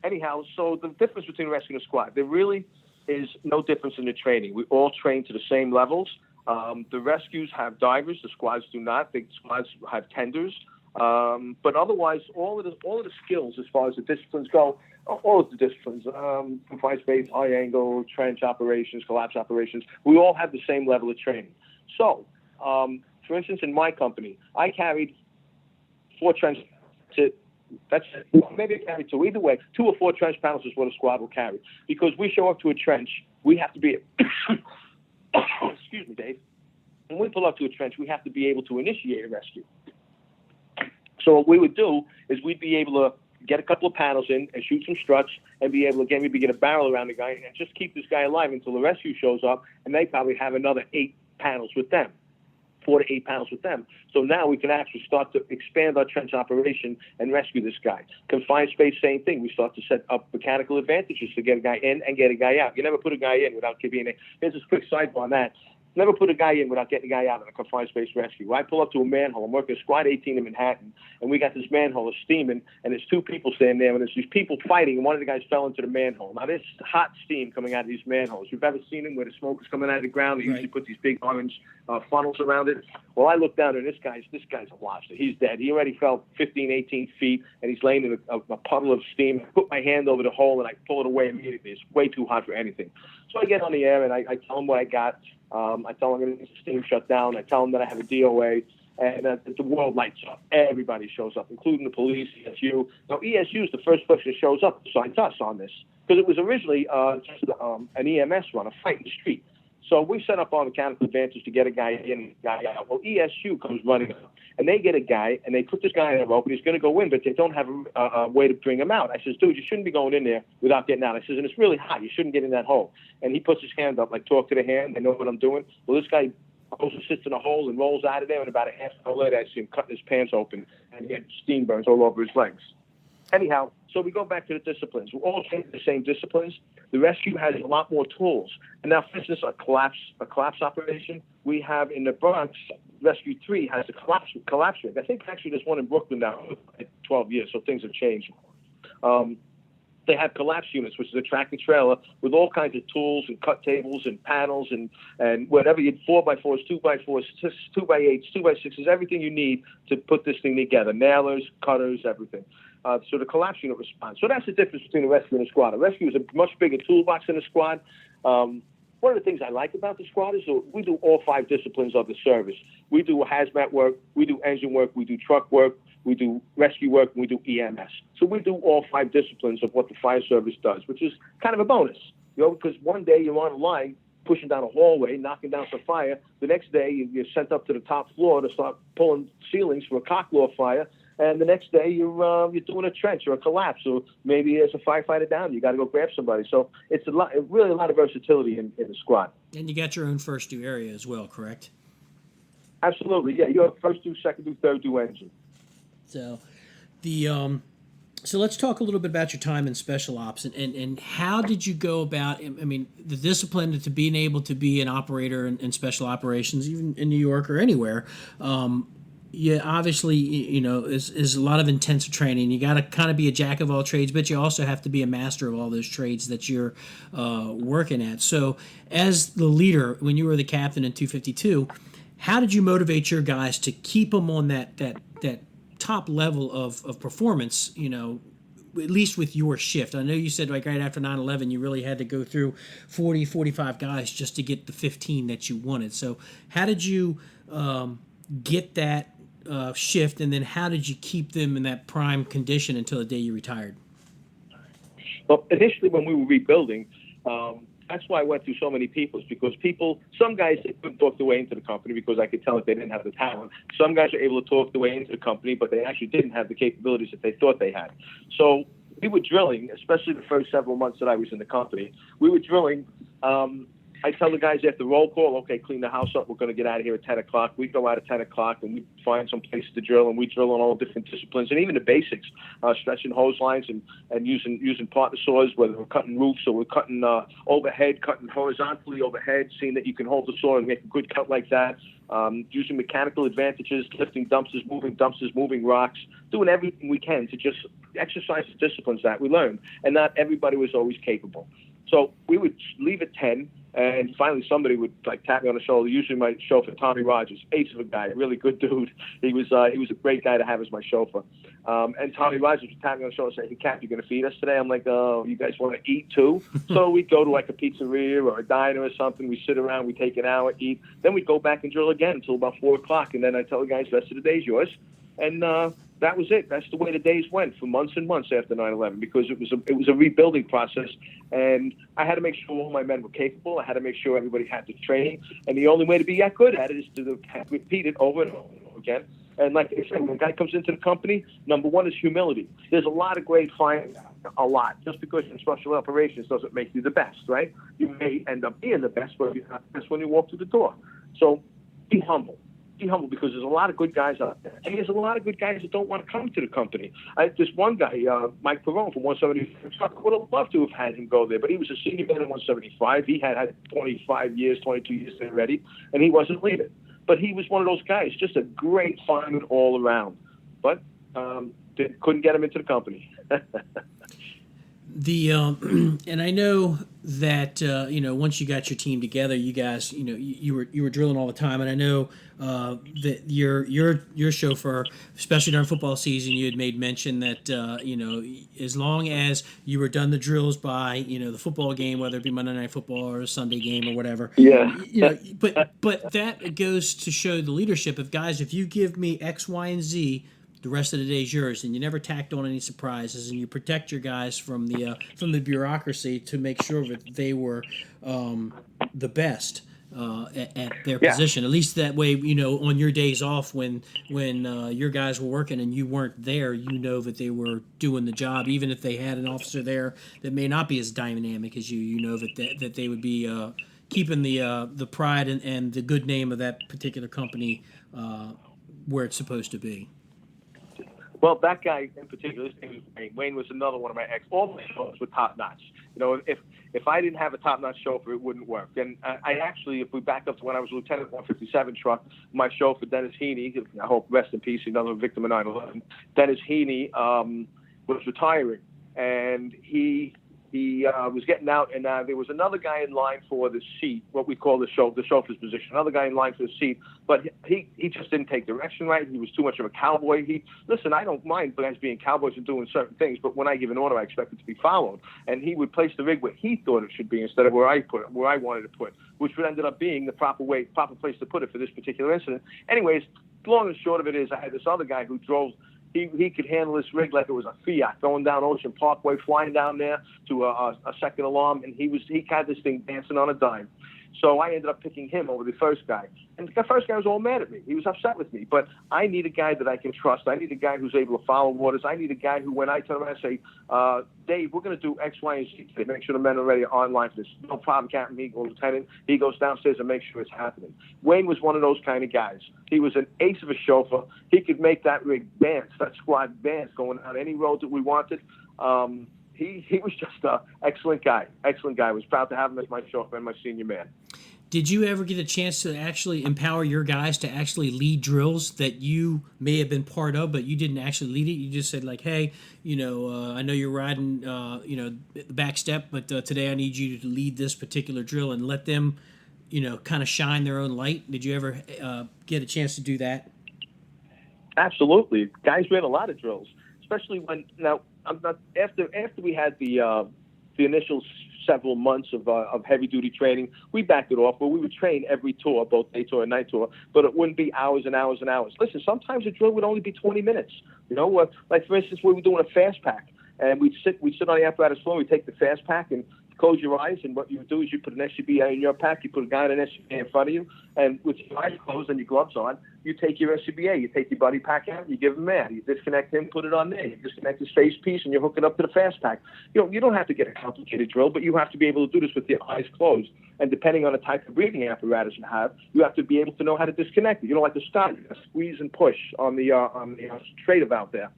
anyhow, so the difference between rescue and squad, there really is no difference in the training. We all train to the same levels. The rescues have divers. The squads do not. The squads have tenders. But otherwise, all of the skills as far as the disciplines go, all of the disciplines, confined space, high angle, trench operations, collapse operations, we all have the same level of training. So, for instance, in my company, I carried 4 trench maybe I carry 2. Either way, 2 or 4 trench panels is what a squad will carry. Because we show up to a trench, we have to be excuse me, Dave. When we pull up to a trench, we have to be able to initiate a rescue. So what we would do is we'd be able to get a couple of panels in and shoot some struts and be able to maybe get a barrel around the guy and just keep this guy alive until the rescue shows up, and they probably have another 8 panels with them. 4 to 8 panels with them. So now we can actually start to expand our trench operation and rescue this guy. Confined space, same thing. We start to set up mechanical advantages to get a guy in and get a guy out. You never put a guy in without giving a... Here's a quick sidebar on that. Never put a guy in without getting a guy out in a confined space rescue. I pull up to a manhole. I'm working Squad 18 in Manhattan, and we got this manhole is steaming, and there's 2 people standing there, and there's these people fighting, and one of the guys fell into the manhole. Now, there's hot steam coming out of these manholes. You've ever seen them where the smoke is coming out of the ground? They usually put these big orange funnels around it. Well, I look down, and this guy's a lobster. He's dead. He already fell 15, 18 feet, and he's laying in a puddle of steam. I put my hand over the hole, and I pull it away immediately. It's way too hot for anything. So I get on the air, and I tell him what I got. I tell them the steam shut down. I tell them that I have a DOA, and the world lights up. Everybody shows up, including the police, ESU. Now, ESU is the first person that shows up besides us on this, because it was originally just an EMS run, a fight in the street. So we set up our mechanical advantage to get a guy in and a guy out. Well, ESU comes running up, and they get a guy, and they put this guy in a rope, and he's going to go in, but they don't have a way to bring him out. I says, dude, you shouldn't be going in there without getting out. I says, and it's really hot. You shouldn't get in that hole. And he puts his hand up, like, talk to the hand. They know what I'm doing. Well, this guy goes and sits in a hole and rolls out of there, and about a half hour later, I see him cutting his pants open, and he had steam burns all over his legs. Anyhow, so we go back to the disciplines. We're all taking the same disciplines. The rescue has a lot more tools. And now, for instance, a collapse operation, we have in the Bronx, Rescue 3 has a collapse rig. I think actually there's one in Brooklyn now, 12 years, so things have changed. They have collapse units, which is a tractor trailer with all kinds of tools and cut tables and panels and whatever you 4x4s, 2x4s, 2x8s, 2x6s, everything you need to put this thing together. Nailers, cutters, everything. So the collapse unit responds. So that's the difference between a rescue and a squad. A rescue is a much bigger toolbox than a squad. One of the things I like about the squad is that we do all 5 disciplines of the service. We do hazmat work, we do engine work, we do truck work, we do rescue work, and we do EMS. So we do all 5 disciplines of what the fire service does, which is kind of a bonus, because one day you're on a line pushing down a hallway, knocking down some fire. The next day you're sent up to the top floor to start pulling ceilings for a cock law fire. And the next day you're doing a trench or a collapse, or maybe there's a firefighter down. You got to go grab somebody. So it's really a lot of versatility in the squad. And you got your own first do area as well, correct? Absolutely, yeah. You have first do, second do, third do engine. So so let's talk a little bit about your time in special ops and how did you go about? I mean, the discipline to being able to be an operator in special operations, even in New York or anywhere. Yeah, obviously, is a lot of intensive training. You got to kind of be a jack of all trades, but you also have to be a master of all those trades that you're working at. So as the leader, when you were the captain in 252, how did you motivate your guys to keep them on that top level of performance, at least with your shift? I know you said like right after 9/11, you really had to go through 40, 45 guys just to get the 15 that you wanted. So how did you get that shift, and then how did you keep them in that prime condition until the day you retired? Well, initially when we were rebuilding, that's why I went through so many people, because some guys couldn't talk their way into the company because I could tell that they didn't have the talent. Some guys were able to talk their way into the company, but they actually didn't have the capabilities that they thought they had. So we were drilling, especially the first several months that I was in the company. We were drilling. I tell the guys after roll call, okay, clean the house up. We're going to get out of here at 10 o'clock. We go out at 10 o'clock and we find some place to drill, and we drill on all different disciplines and even the basics, stretching hose lines and using partner saws, whether we're cutting roofs or we're cutting overhead, cutting horizontally overhead, seeing that you can hold the saw and make a good cut like that. Using mechanical advantages, lifting dumpsters, moving rocks, doing everything we can to just exercise the disciplines that we learned. And not everybody was always capable. So we would leave at 10, and finally somebody would tap me on the shoulder. Usually my chauffeur, Tommy Rogers, ace of a guy, really good dude. He was a great guy to have as my chauffeur. And Tommy Rogers would tap me on the shoulder and say, "Hey, Cap, you going to feed us today?" I'm like, "Oh, you guys want to eat too?" So we'd go to a pizzeria or a diner or something. We sit around, we take an hour, eat. Then we'd go back and drill again until about 4 o'clock. And then I tell the guys, the rest of the day's yours. And that was it. That's the way the days went for months and months after 9/11, because it was a rebuilding process, and I had to make sure all my men were capable. I had to make sure everybody had the training, and the only way to be that good at it is to repeat it over and over again. And like I said, when a guy comes into the company, number one is humility. There's a lot of great findings, a lot. Just because you're in special operations doesn't make you the best, right? You may end up being the best, but you're not the best when you walk through the door. So be humble. Be humble, because there's a lot of good guys out there, and there's a lot of good guys that don't want to come to the company. This one guy, Mike Perone from 175, would have loved to have had him go there, but he was a senior man in 175. He had 25 years, 22 years there already, and he wasn't leaving. But he was one of those guys, just a great fireman all around. But couldn't get him into the company. The and I know that once you got your team together, you guys you were drilling all the time, and I know that your chauffeur, especially during football season, you had made mention that as long as you were done the drills by the football game, whether it be Monday Night Football or a Sunday game or whatever. Yeah. But that goes to show the leadership of guys. If you give me X, Y, and Z, the rest of the day is yours, and you never tacked on any surprises, and you protect your guys from the bureaucracy to make sure that they were the best at their position. At least that way, on your days off when your guys were working and you weren't there, that they were doing the job. Even if they had an officer there that may not be as dynamic as you, that they would be keeping the pride and the good name of that particular company where it's supposed to be. Well, that guy in particular, his name was Wayne. Wayne was another one of my ex. All my chauffeurs were top notch. If I didn't have a top notch chauffeur, it wouldn't work. And I actually, if we back up to when I was Lieutenant 157 truck, my chauffeur Dennis Heaney, I hope rest in peace, another victim of 9/11. Dennis Heaney was retiring, and he was getting out, and there was another guy in line for the seat, what we call the chauffeur's position. Another guy in line for the seat, but he just didn't take direction right. He was too much of a cowboy. Listen, I don't mind guys being cowboys and doing certain things, but when I give an order, I expect it to be followed. And he would place the rig where he thought it should be instead of where I wanted to put, which would ended up being the proper place to put it for this particular incident. Anyways, long and short of it is, I had this other guy who drove. He could handle this rig like it was a Fiat, going down Ocean Parkway, flying down there to a second alarm, and he had this thing dancing on a dime. So I ended up picking him over the first guy. And the first guy was all mad at me. He was upset with me. But I need a guy that I can trust. I need a guy who's able to follow orders. I need a guy who, when I turn around and say, Dave, we're going to do X, Y, and Z today. Make sure the men are ready online for this. No problem, Captain. He goes, Lieutenant. He goes downstairs and makes sure it's happening. Wayne was one of those kind of guys. He was an ace of a chauffeur. He could make that rig dance, that squad dance, going on any road that we wanted. He was just an excellent guy. Excellent guy. I was proud to have him as my chauffeur and my senior man. Did you ever get a chance to actually empower your guys to actually lead drills that you may have been part of, but you didn't actually lead it? You just said, like, hey, I know you're riding, the back step, but today I need you to lead this particular drill, and let them, kind of shine their own light. Did you ever get a chance to do that? Absolutely. Guys ran a lot of drills, especially after we had the initial several months of heavy duty training, we backed it off, but we would train every tour, both day tour and night tour, but it wouldn't be hours and hours and hours. Listen, sometimes a drill would only be 20 minutes. Like for instance, we were doing a fast pack, and we'd sit on the apparatus floor, we'd take the fast pack and close your eyes, and what you would do is you put an SCBA in your pack, you put a guy in an SCBA in front of you, and with your eyes closed and your gloves on, you take your SCBA, you take your buddy pack out, you give him that, you disconnect him, put it on there, you disconnect his face piece, and you hook it up to the fast pack. You don't have to get a complicated drill, but you have to be able to do this with your eyes closed. And depending on the type of breathing apparatus you have to be able to know how to disconnect it. You don't like to stop, you squeeze and push on the straight valve there.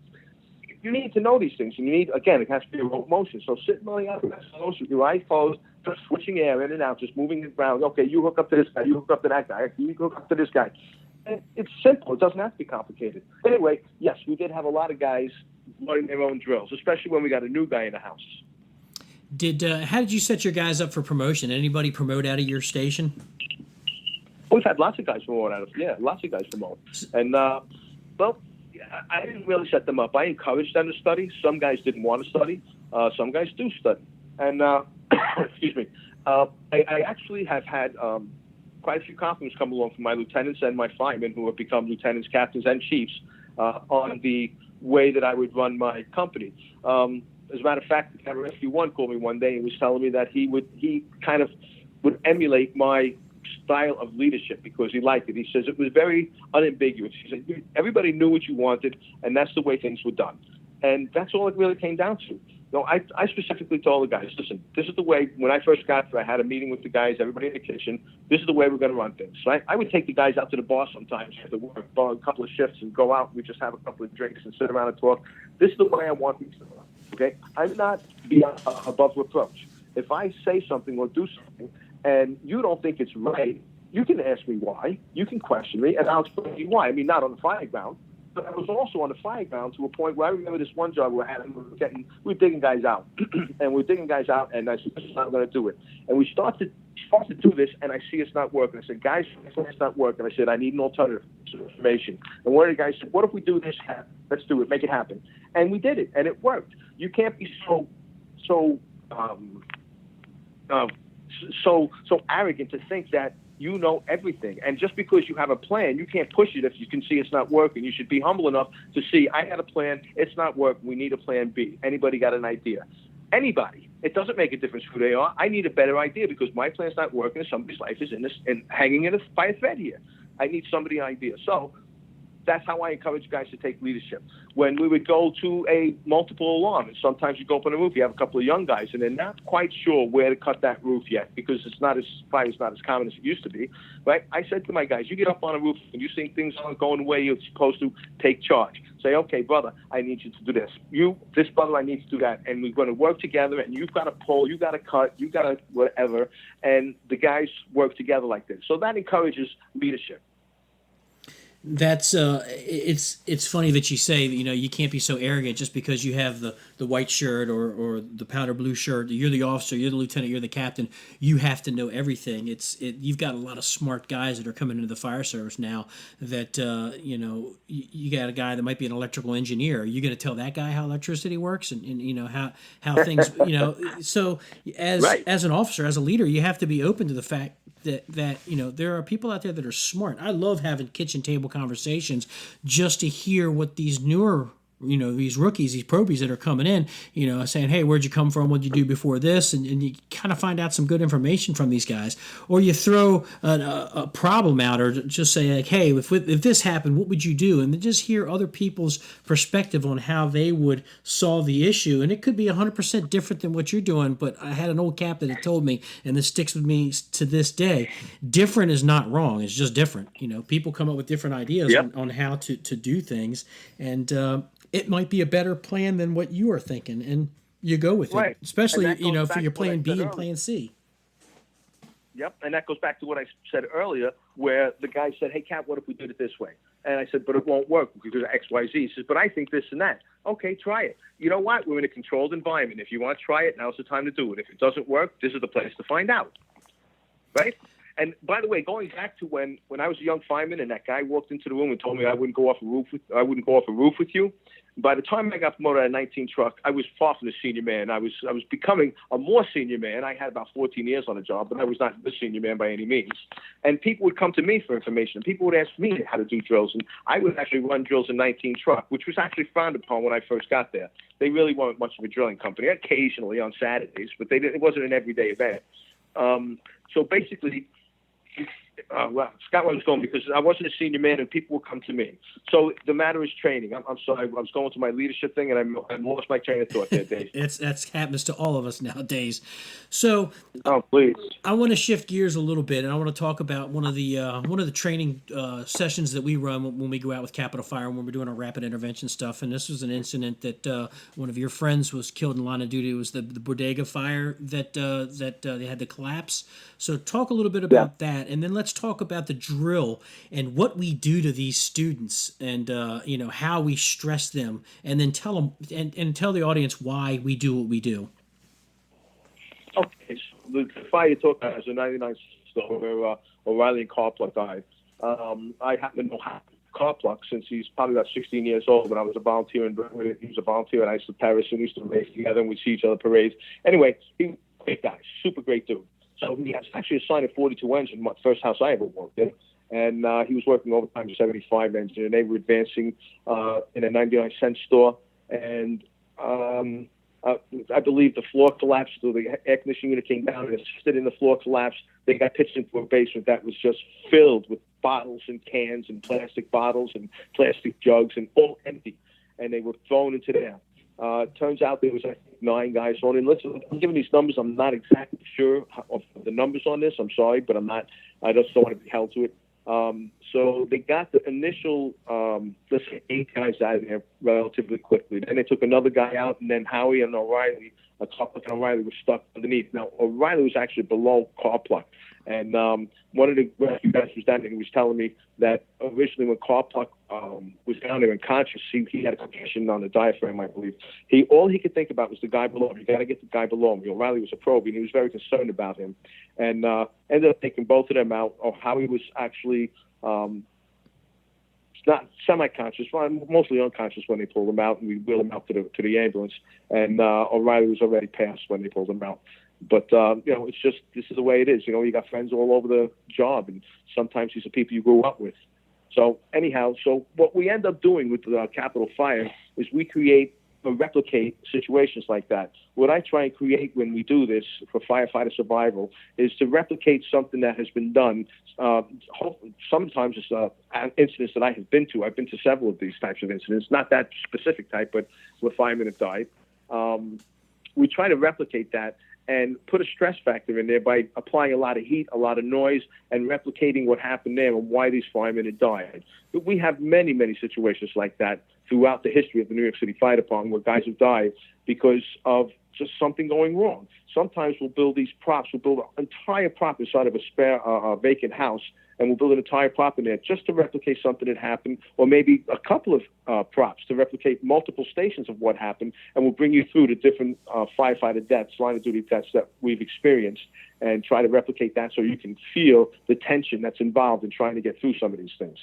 You need to know these things, and it has to be a rote motion. So sitting on the apparatus with your eyes closed, just switching air in and out, just moving it around. Okay, you hook up to this guy, you hook up to that guy, you hook up to this guy. And it's simple. It doesn't have to be complicated. Anyway, yes, we did have a lot of guys running their own drills, especially when we got a new guy in the house. How did you set your guys up for promotion? Anybody promote out of your station? We've had lots of guys promote out of, lots of guys promote. And, I didn't really set them up. I encouraged them to study. Some guys didn't want to study. Some guys do study. And, excuse me, I actually have had quite a few compliments come along from my lieutenants and my firemen who have become lieutenants, captains, and chiefs on the way that I would run my company. As a matter of fact, the FDNY called me one day and was telling me that he kind of would emulate my style of leadership because he liked it. He says it was very unambiguous. He said everybody knew what you wanted, and that's the way things were done. And that's all it really came down to. No, I specifically told the guys, listen, this is the way, when I first got there, I had a meeting with the guys, everybody in the kitchen. This is the way we're going to run things. So I would take the guys out to the bar sometimes after work, borrow a couple of shifts and go out. We just have a couple of drinks and sit around and talk. This is the way I want things to run, okay? I'm not beyond above reproach. If I say something or do something and you don't think it's right, you can ask me why. You can question me, and I'll explain to you why. I mean, not on the fire ground. But I was also on the fire ground to a point where I remember this one job we were having. We were digging guys out, and and I said, "This is how I'm going to do it." And we start to do this, and I see it's not working. I said, "Guys, it's not working." I said, "I need an alternative information." And one of the guys said, "What if we do this? Let's do it. Make it happen." And we did it, and it worked. You can't be so arrogant to think that you know everything. And just because you have a plan, you can't push it if you can see it's not working. You should be humble enough to see, I had a plan, it's not working, we need a plan B. Anybody got an idea? Anybody. It doesn't make a difference who they are. I need a better idea because my plan's not working and somebody's life is hanging by a thread here. I need somebody's idea. So that's how I encourage guys to take leadership. When we would go to a multiple alarm, and sometimes you go up on the roof, you have a couple of young guys, and they're not quite sure where to cut that roof yet because fire's not as common as it used to be, right? I said to my guys, you get up on a roof and you see things aren't going the way you're supposed to, take charge. Say, okay, brother, I need you to do this. This brother, I need to do that. And we're going to work together, and you've got to pull, you got to cut, you got to whatever. And the guys work together like this. So that encourages leadership. That's it's funny that you say, you can't be so arrogant just because you have the white shirt or the powder blue shirt. You're the officer, you're the lieutenant, you're the captain. You have to know everything. You've got a lot of smart guys that are coming into the fire service now that you got a guy that might be an electrical engineer. Are you going to tell that guy how electricity works and how things so as an officer, as a leader, you have to be open to the fact that there are people out there that are smart. I love having kitchen table conversations just to hear what these newer these rookies, these probies that are coming in, saying, hey, where'd you come from? What'd you do before this? And you kind of find out some good information from these guys. Or you throw a problem out or just say, like, hey, if this happened, what would you do? And then just hear other people's perspective on how they would solve the issue. And it could be 100% different than what you're doing. But I had an old captain that told me, and this sticks with me to this day, different is not wrong. It's just different. People come up with different ideas on how to do things. And it might be a better plan than what you are thinking, and you go with it, especially for your plan B and plan C. Yep, and that goes back to what I said earlier, where the guy said, "Hey, Cap, what if we did it this way?" And I said, "But it won't work because of X, Y, Z." He says, "But I think this and that." Okay, try it. You know what? We're in a controlled environment. If you want to try it, now's the time to do it. If it doesn't work, this is the place to find out, right? And by the way, going back to when I was a young fireman and that guy walked into the room and told me I wouldn't go off a roof with you. By the time I got promoted at 19 truck, I was far from the senior man. I was becoming a more senior man. I had about 14 years on the job, but I was not the senior man by any means. And people would come to me for information. People would ask me how to do drills, and I would actually run drills in 19 truck, which was actually frowned upon when I first got there. They really weren't much of a drilling company. Occasionally on Saturdays, but it wasn't an everyday event. So basically, Scott was going because I wasn't a senior man and people would come to me. So the matter is training. I'm sorry. I was going to my leadership thing and I lost my train of thought that day. That's happens to all of us nowadays. So please. I want to shift gears a little bit and I want to talk about one of the training sessions that we run when we go out with Capital Fire when we're doing our rapid intervention stuff. And this was an incident that one of your friends was killed in line of duty. It was the bodega fire that they had to collapse. So talk a little bit about that, and then let's talk about the drill and what we do to these students, and how we stress them, and then tell them and tell the audience why we do what we do. Okay, so the fire you're talking about is a 99 store where O'Reilly and Carpluck died. I happen to know Carpluck since he's probably about 16 years old. When I was a volunteer he was a volunteer, and I used to Paris, and we used to race together, and we'd see each other parades. Anyway, he was a great guy, super great dude. So he was actually assigned a 42 engine, the first house I ever worked in. And he was working overtime to 75 engine, and they were advancing in a 99-cent store. And I believe the floor collapsed, so the air conditioning unit came down and assisted in the floor collapse. They got pitched into a basement that was just filled with bottles and cans and plastic bottles and plastic jugs and all empty. And they were thrown into there. Turns out there was, I think, 9 guys on it. Listen, I'm giving these numbers. I'm not exactly sure of the numbers on this. I'm sorry, but I'm not. I just don't want to be held to it. So they got the initial, let's say, 8 guys out of there relatively quickly. Then they took another guy out, and then Howie and O'Reilly, Carpluck and O'Reilly were stuck underneath. Now, O'Reilly was actually below Carpluck. And one of the rescue guys was down there, and he was telling me that originally when Carpluck was down there unconscious, he had a concussion on the diaphragm, I believe. All he could think about was the guy below him. You got to get the guy below him. O'Reilly was a pro, and he was very concerned about him. And ended up taking both of them out. Howie was actually not semi-conscious, mostly unconscious when they pulled him out, and we wheeled him out to the ambulance. And O'Reilly was already passed when they pulled him out. But, it's just, this is the way it is. You got friends all over the job, and sometimes these are people you grew up with. So anyhow, what we end up doing with the Capital Fire is we create or replicate situations like that. What I try and create when we do this for firefighter survival is to replicate something that has been done. Sometimes it's incidents that I have been to. I've been to several of these types of incidents, not that specific type, but where firemen have died. We try to replicate that and put a stress factor in there by applying a lot of heat, a lot of noise, and replicating what happened there and why these firemen had died. But we have many, many situations like that throughout the history of the New York City Fire Department where guys have died because of just something going wrong. Sometimes we'll build these props. We'll build an entire prop inside of a spare vacant house, and we'll build an entire prop in there just to replicate something that happened, or maybe a couple of props to replicate multiple stations of what happened, and we'll bring you through the different firefighter deaths, line of duty deaths that we've experienced, and try to replicate that so you can feel the tension that's involved in trying to get through some of these things.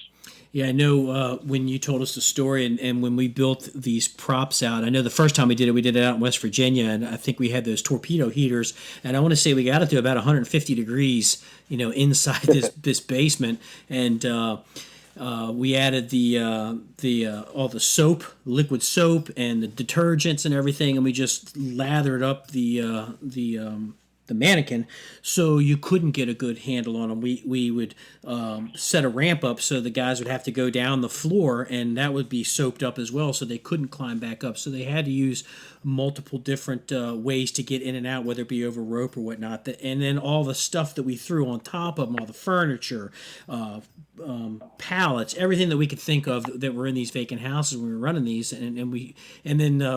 Yeah, I know when you told us the story and when we built these props out, I know the first time we did it out in West Virginia, and I think we had those torpedo heaters, and I want to say we got it to about 150 degrees, inside this basement, and we added all the soap, liquid soap, and the detergents and everything, and we just lathered up the mannequin so you couldn't get a good handle on them. We would set a ramp up so the guys would have to go down the floor, and that would be soaped up as well so they couldn't climb back up. So they had to use multiple different ways to get in and out, whether it be over rope or whatnot. And then all the stuff that we threw on top of them, all the furniture, pallets, everything that we could think of that were in these vacant houses when we were running these, and then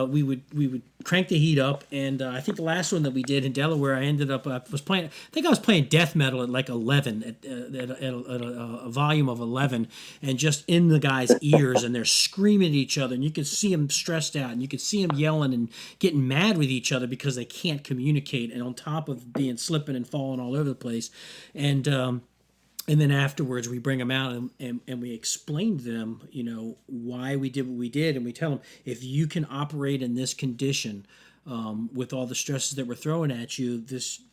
we would crank the heat up. And I think the last one that we did in Delaware, I ended up I was playing death metal at like 11 at a volume of 11, and just in the guys' ears, and they're screaming at each other, and you could see them stressed out, and you could see them yelling and getting mad with each other because they can't communicate, and on top of being slipping and falling all over the place, and then afterwards, we bring them out and we explain to them, why we did what we did. And we tell them, if you can operate in this condition with all the stresses that we're throwing at you,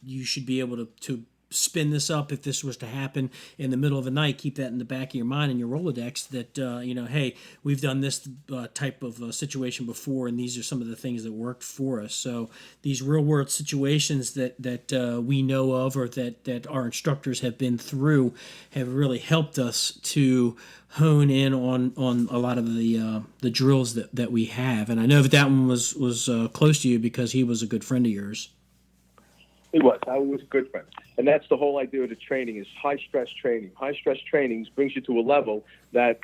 you should be able to spin this up if this was to happen in the middle of the night. Keep that in the back of your mind and your Rolodex that, hey, we've done this type of situation before, and these are some of the things that worked for us. So these real-world situations that we know of or that our instructors have been through have really helped us to hone in on a lot of the drills that we have. And I know that one was close to you because he was a good friend of yours. He was. I was a good friend. And that's the whole idea of the training is high-stress training. High-stress trainings brings you to a level that,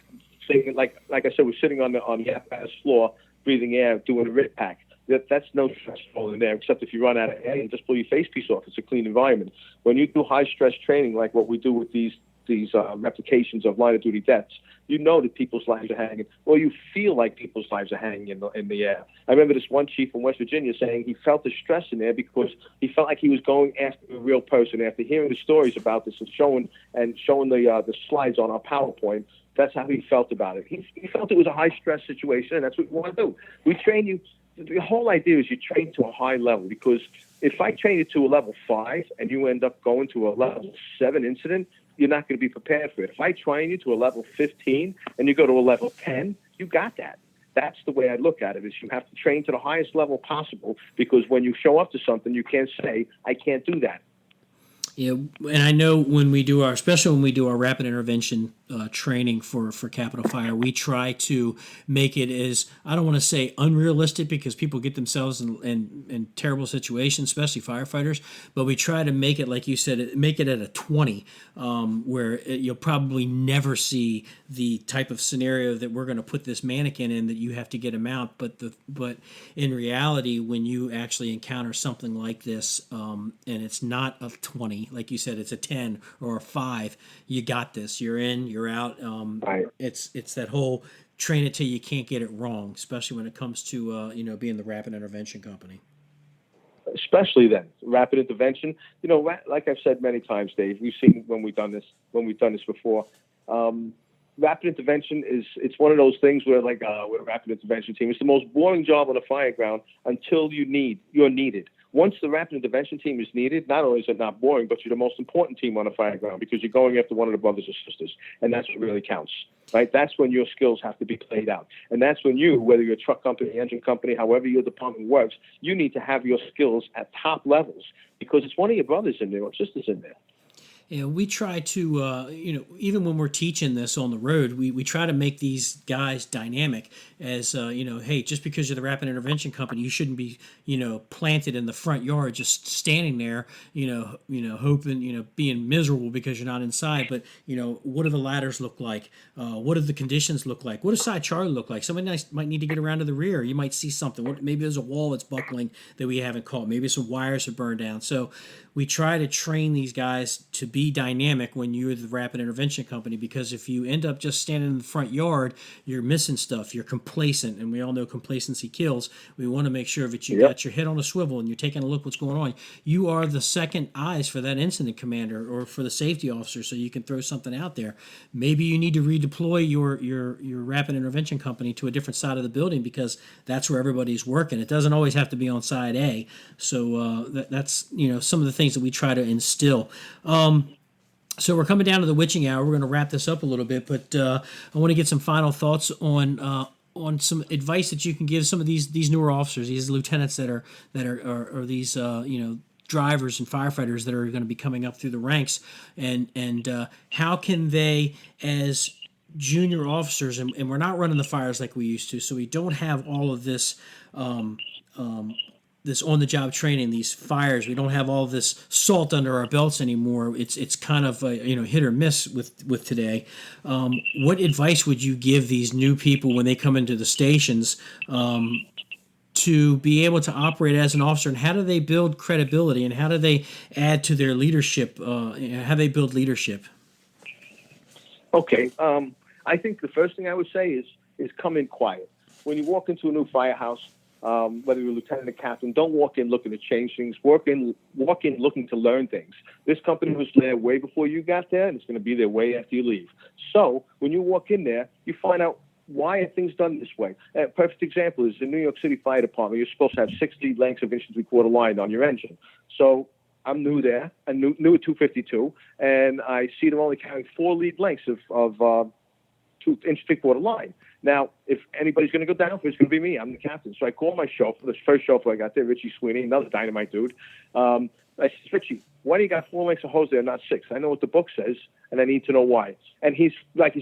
like I said, we're sitting on the apparatus floor, breathing air, doing a RIT pack. That's no stress in there, except if you run out of air and just pull your face piece off. It's a clean environment. When you do high-stress training, like what we do with these replications of line-of-duty deaths, you know that people's lives are hanging, or you feel like people's lives are hanging in the air. I remember this one chief from West Virginia saying he felt the stress in there because he felt like he was going after a real person. After hearing the stories about this and showing the slides on our PowerPoint, that's how he felt about it. He felt it was a high-stress situation, and that's what we want to do. We train you. The whole idea is you train to a high level, because if I train you to a level 5 and you end up going to a level 7 incident, you're not going to be prepared for it. If I train you to a level 15 and you go to a level 10, you got that. That's the way I look at it, is you have to train to the highest level possible, because when you show up to something, you can't say, I can't do that. Yeah, and I know when we do especially when we do our rapid intervention training for Capital Fire, we try to make it as, I don't want to say unrealistic because people get themselves in terrible situations, especially firefighters, but we try to make it, like you said, make it at a 20, where you'll probably never see the type of scenario that we're going to put this mannequin in, that you have to get him out. But in reality, when you actually encounter something like this, and it's not a 20, like you said, it's a 10 or a 5, you got this. You're in, you're out. Right. It's that whole train it till you can't get it wrong, especially when it comes to being the rapid intervention company. Especially then, rapid intervention. Like I've said many times, Dave, we've seen when we've done this before. Rapid intervention it's one of those things where, like, we're a rapid intervention team. It's the most boring job on a fire ground until you're needed. Once the rapid intervention team is needed, not only is it not boring, but you're the most important team on a fire ground because you're going after one of the brothers or sisters, and that's what really counts, right? That's when your skills have to be played out, and that's when you, whether you're a truck company, engine company, however your department works, you need to have your skills at top levels because it's one of your brothers in there or sisters in there. We try to, even when we're teaching this on the road, we try to make these guys dynamic as, hey, just because you're the rapid intervention company, you shouldn't be, planted in the front yard, just standing there, hoping, being miserable because you're not inside. But, what do the ladders look like? What do the conditions look like? What does side Charlie look like? Somebody might need to get around to the rear. You might see something. Maybe there's a wall that's buckling that we haven't caught. Maybe some wires have burned down. So we try to train these guys to be dynamic when you're the rapid intervention company, because if you end up just standing in the front yard, you're missing stuff, you're complacent, and we all know complacency kills. We want to make sure that you got your head on a swivel and you're taking a look what's going on. You are the second eyes for that incident commander or for the safety officer, so you can throw something out there. Maybe you need to redeploy your rapid intervention company to a different side of the building because that's where everybody's working. It doesn't always have to be on side A. So that's some of the things that we try to instill. So we're coming down to the witching hour. We're going to wrap this up a little bit, but I want to get some final thoughts on some advice that you can give some of these newer officers, these lieutenants that are these drivers and firefighters that are going to be coming up through the ranks, and how can they, as junior officers, and we're not running the fires like we used to, so we don't have all of this this on-the-job training, these fires. We don't have all this salt under our belts anymore. It's kind of hit or miss with today. What advice would you give these new people when they come into the stations to be able to operate as an officer, and how do they build credibility, and how do they add to their leadership? How they build leadership? Okay, I think the first thing I would say is come in quiet. When you walk into a new firehouse, whether you're a lieutenant or captain, don't walk in looking to change things. Walk in looking to learn things. This company was there way before you got there, and it's going to be there way after you leave. So when you walk in there, you find out, why are things done this way? A perfect example is the New York City Fire Department. You're supposed to have 60 lengths of inch and three-quarter line on your engine. So I'm new there, and new at 252, and I see them only carrying 4 lead lengths of 2 inch three-quarter line. Now, if anybody's going to go down for it, it's going to be me. I'm the captain. So I call my chauffeur, the first chauffeur I got there, Richie Sweeney, another dynamite dude. I said, Richie, why do you got 4 lengths of hose there, not 6? I know what the book says, and I need to know why. And he's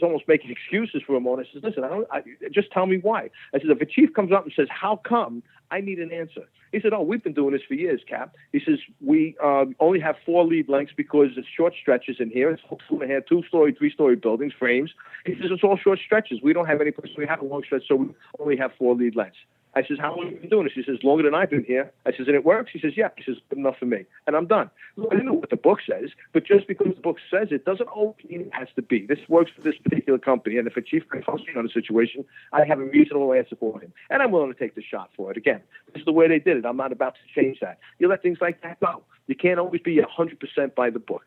almost making excuses for a moment. I says, listen, just tell me why. I said, if a chief comes up and says, how come? I need an answer. He said, we've been doing this for years, Cap. He says, we only have 4 lead lengths because it's short stretches in here. It's 2.5, 2-story, 3-story buildings, frames. He says, it's all short stretches. We don't have any place. We have a long stretch, so we only have 4 lead lengths. I says, how long have you been doing this? He says, longer than I've been here. I says, and it works? He says, yeah. He says, good enough for me. And I'm done. Look, I don't know what the book says, but just because the book says it doesn't always mean it has to be. This works for this particular company, and if a chief comes on a situation, I have a reasonable answer for him. And I'm willing to take the shot for it. Again, this is the way they did it. I'm not about to change that. You let things like that go. You can't always be 100% by the book.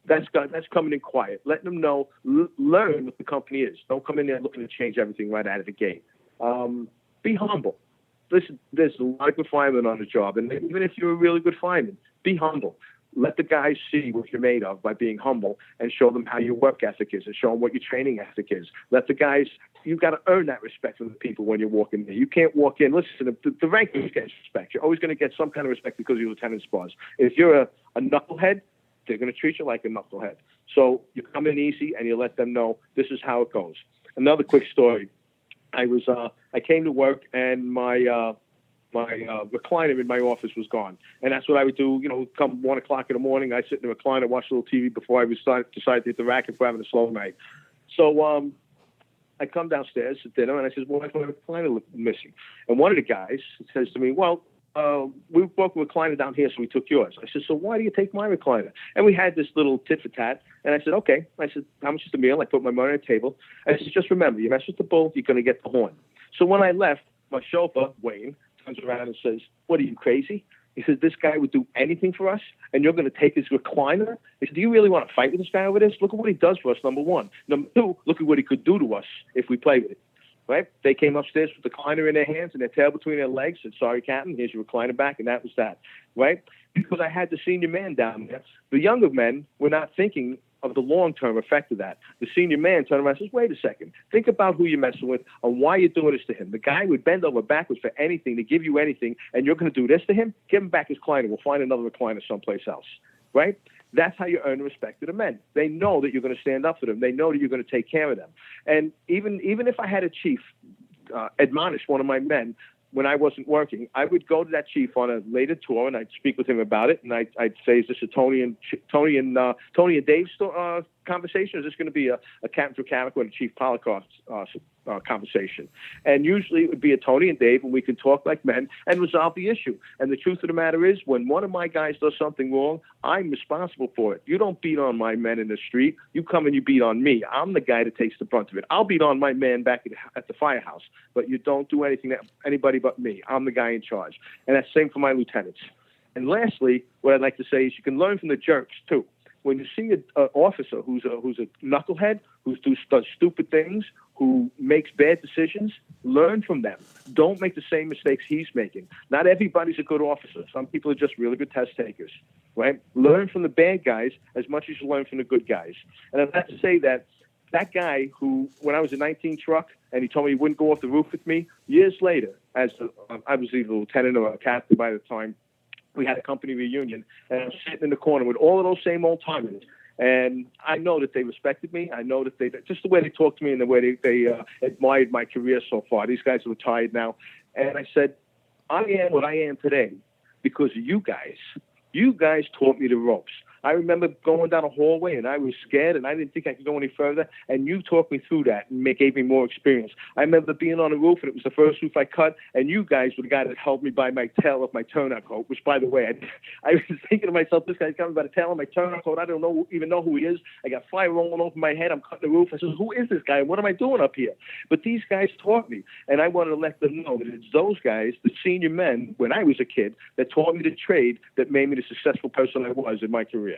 That's coming in quiet. Letting them know, learn what the company is. Don't come in there looking to change everything right out of the gate. Be humble. Listen, there's a lot of good firemen on the job, and even if you're a really good fireman, be humble. Let the guys see what you're made of by being humble, and show them how your work ethic is, and show them what your training ethic is. Let the guys, you've got to earn that respect from the people when you're walking there. You can't walk in. Listen, the rankings get respect. You're always going to get some kind of respect because of your lieutenant spars. If you're a knucklehead, they're going to treat you like a knucklehead. So you come in easy and you let them know this is how it goes. Another quick story. I came to work and my recliner in my office was gone. And that's what I would do, come 1 o'clock in the morning, I'd sit in the recliner, watch a little TV before I would decide to hit the racket for having a slow night. So I come downstairs at dinner, and I says, well, why is my recliner missing? And one of the guys says to me, well, we broke a recliner down here, so we took yours. I said, so why do you take my recliner? And we had this little tit for tat. And I said, okay. I said, how much is the meal? I put my money on the table. I said, just remember, you mess with the bull, you're going to get the horn. So when I left, my chauffeur, Wayne, turns around and says, what are you, crazy? He says, this guy would do anything for us, and you're going to take his recliner? He said, do you really want to fight with this guy over this? Look at what he does for us, number one. Number two, look at what he could do to us if we play with it. Right? They came upstairs with the recliner in their hands and their tail between their legs, said, sorry, Captain, here's your recliner back, and that was that. Right? Because I had the senior man down there. The younger men were not thinking of the long-term effect of that. The senior man turned around and says, wait a second. Think about who you're messing with and why you're doing this to him. The guy would bend over backwards for anything, to give you anything, and you're going to do this to him? Give him back his recliner. We'll find another recliner someplace else. Right? That's how you earn the respect of the men. They know that you're going to stand up for them. They know that you're going to take care of them. And even if I had a chief admonish one of my men when I wasn't working, I would go to that chief on a later tour, and I'd speak with him about it. And I'd say, is this a Tony and Dave's conversation? Or is this going to be a Captain Tricarico and a Chief Polikarp conversation? And usually it would be a Tony and Dave, and we could talk like men and resolve the issue. And the truth of the matter is, when one of my guys does something wrong, I'm responsible for it. You don't beat on my men in the street. You come and you beat on me. I'm the guy that takes the brunt of it. I'll beat on my man back at the firehouse, but you don't do anything to anybody but me. I'm the guy in charge. And that's the same for my lieutenants. And lastly, what I'd like to say is you can learn from the jerks too. When you see an officer who's a knucklehead, who does stupid things, who makes bad decisions, learn from them. Don't make the same mistakes he's making. Not everybody's a good officer. Some people are just really good test takers, right? Learn from the bad guys as much as you learn from the good guys. And I'd have to say that guy who, when I was a 19 truck, and he told me he wouldn't go off the roof with me, years later, I was either a lieutenant or a captain by the time, we had a company reunion, and I was sitting in the corner with all of those same old timers. And I know that they respected me. I know that just the way they talked to me and the way they admired my career so far. These guys are retired now. And I said, I am what I am today because of you guys. You guys taught me the ropes. I remember going down a hallway and I was scared and I didn't think I could go any further. And you talked me through that and gave me more experience. I remember being on the roof and it was the first roof I cut. And you guys were the guy that held me by my tail of my turnout coat, which, by the way, I was thinking to myself, this guy's got me by the tail of my turnout coat. I don't even know who he is. I got fire rolling over my head. I'm cutting the roof. I said, who is this guy? What am I doing up here? But these guys taught me. And I wanted to let them know that it's those guys, the senior men, when I was a kid, that taught me the trade that made me the successful person I was in my career.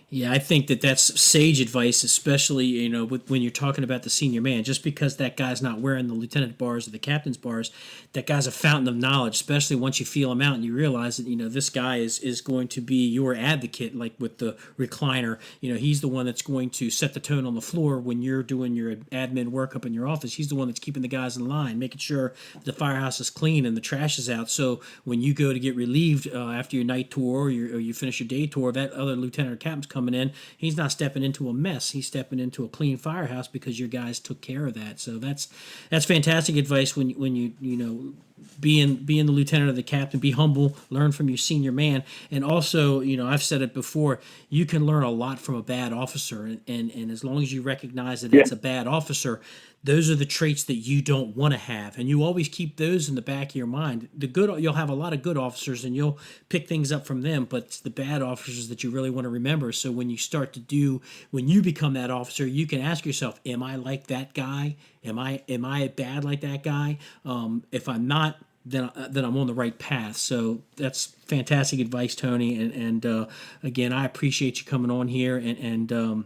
Yeah, I think that's sage advice, especially when you're talking about the senior man. Just because that guy's not wearing the lieutenant bars or the captain's bars, that guy's a fountain of knowledge. Especially once you feel him out and you realize that this guy is going to be your advocate, like with the recliner. He's the one that's going to set the tone on the floor when you're doing your admin work up in your office. He's the one that's keeping the guys in line, making sure the firehouse is clean and the trash is out. So when you go to get relieved after your night tour or you finish your day tour, that other lieutenant or captain's coming in, he's not stepping into a mess. He's stepping into a clean firehouse because your guys took care of that. So that's fantastic advice when you being the lieutenant or the captain, be humble, learn from your senior man. And also, I've said it before, you can learn a lot from a bad officer. And as long as you recognize that it's a bad officer, those are the traits that you don't want to have. And you always keep those in the back of your mind. You'll have a lot of good officers and you'll pick things up from them, but it's the bad officers that you really want to remember. So when you become that officer, you can ask yourself, am I like that guy? Am I bad like that guy? If I'm not, then I'm on the right path. So that's fantastic advice, Tony. And again, I appreciate you coming on here and talk.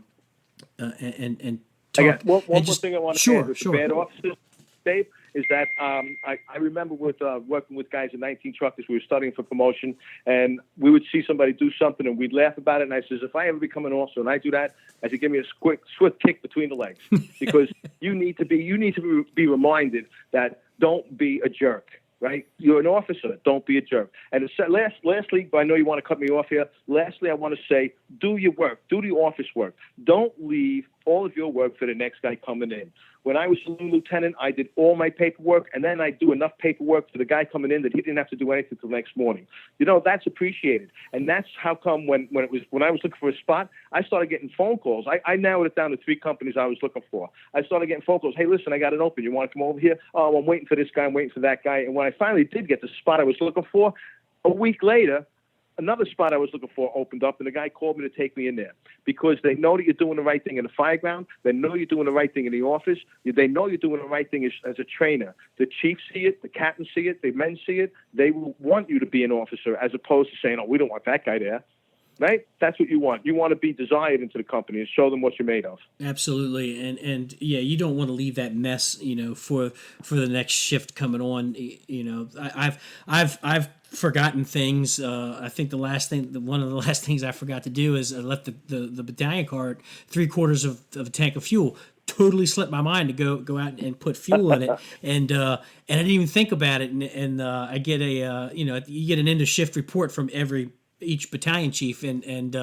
I got one more thing I want to add with the bad officers, Dave, is that I remember working with guys in 19 truckers. We were studying for promotion, and we would see somebody do something, and we'd laugh about it. And I says, if I ever become an officer and I do that, I said, give me a swift kick between the legs, because you need to be reminded that don't be a jerk. right? You're an officer. Don't be a jerk. And lastly, I know you want to cut me off here. Lastly, I want to say, do your work. Do the office work. Don't leave all of your work for the next guy coming in. When I was saloon lieutenant, I did all my paperwork, and then I do enough paperwork for the guy coming in that he didn't have to do anything till the next morning. That's appreciated. And that's how come when I was looking for a spot, I started getting phone calls. I narrowed it down to 3 companies I was looking for. I started getting phone calls. Hey, listen, I got it open. You want to come over here? Oh, I'm waiting for this guy. I'm waiting for that guy. And when I finally did get the spot I was looking for, a week later, another spot I was looking for opened up, and the guy called me to take me in there because they know that you're doing the right thing in the fireground. They know you're doing the right thing in the office. They know you're doing the right thing as a trainer. The chiefs see it. The captains see it. The men see it. They will want you to be an officer as opposed to saying, oh, we don't want that guy there. Right? That's what you want. You want to be desired into the company and show them what you're made of. Absolutely, and yeah, you don't want to leave that mess, for the next shift coming on. I've forgotten things. I think one of the last things I forgot to do is I left the battalion car at 3/4 of a tank of fuel. Totally slipped my mind to go out and put fuel in it, and I didn't even think about it. And I get you get an end of shift report from each battalion chief, and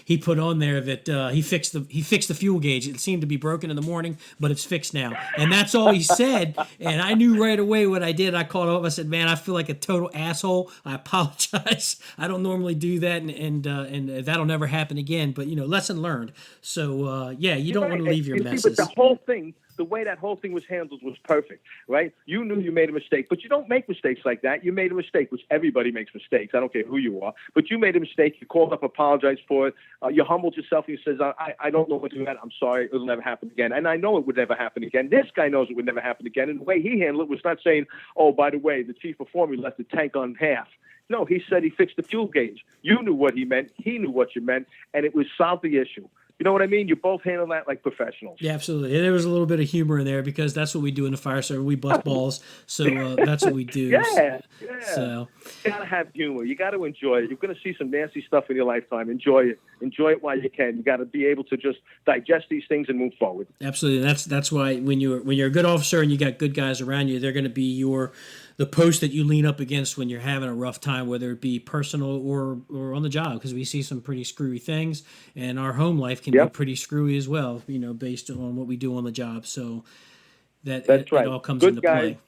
he put on there that he fixed the fuel gauge. It seemed to be broken in the morning, but it's fixed now, and that's all he said. And I knew right away what I did. I called him up. I said, "Man, I feel like a total asshole. I apologize. I don't normally do that, and that'll never happen again." But lesson learned. So you don't want to leave your messes. But the whole thing. The way that whole thing was handled was perfect, right? You knew you made a mistake, but you don't make mistakes like that. You made a mistake, which everybody makes mistakes. I don't care who you are, but you made a mistake. You called up, apologized for it. You humbled yourself. You says, I don't know what to do. I'm sorry. It'll never happen again. And I know it would never happen again. This guy knows it would never happen again. And the way he handled it was not saying, oh, by the way, the chief before me left the tank on half. No, he said he fixed the fuel gauge. You knew what he meant. He knew what you meant. And it was solved the issue. You know what I mean? You both handle that like professionals. Yeah, absolutely. And there was a little bit of humor in there because that's what we do in the fire service. We bust balls, so that's what we do. Yeah. So you gotta have humor. You gotta enjoy it. You're gonna see some nasty stuff in your lifetime. Enjoy it. Enjoy it while you can. You gotta be able to just digest these things and move forward. Absolutely. That's why when you're a good officer and you got good guys around you, they're going to be the post that you lean up against when you're having a rough time, whether it be personal or on the job, because we see some pretty screwy things, and our home life can be pretty screwy as well, based on what we do on the job. So that's right. It all comes into play.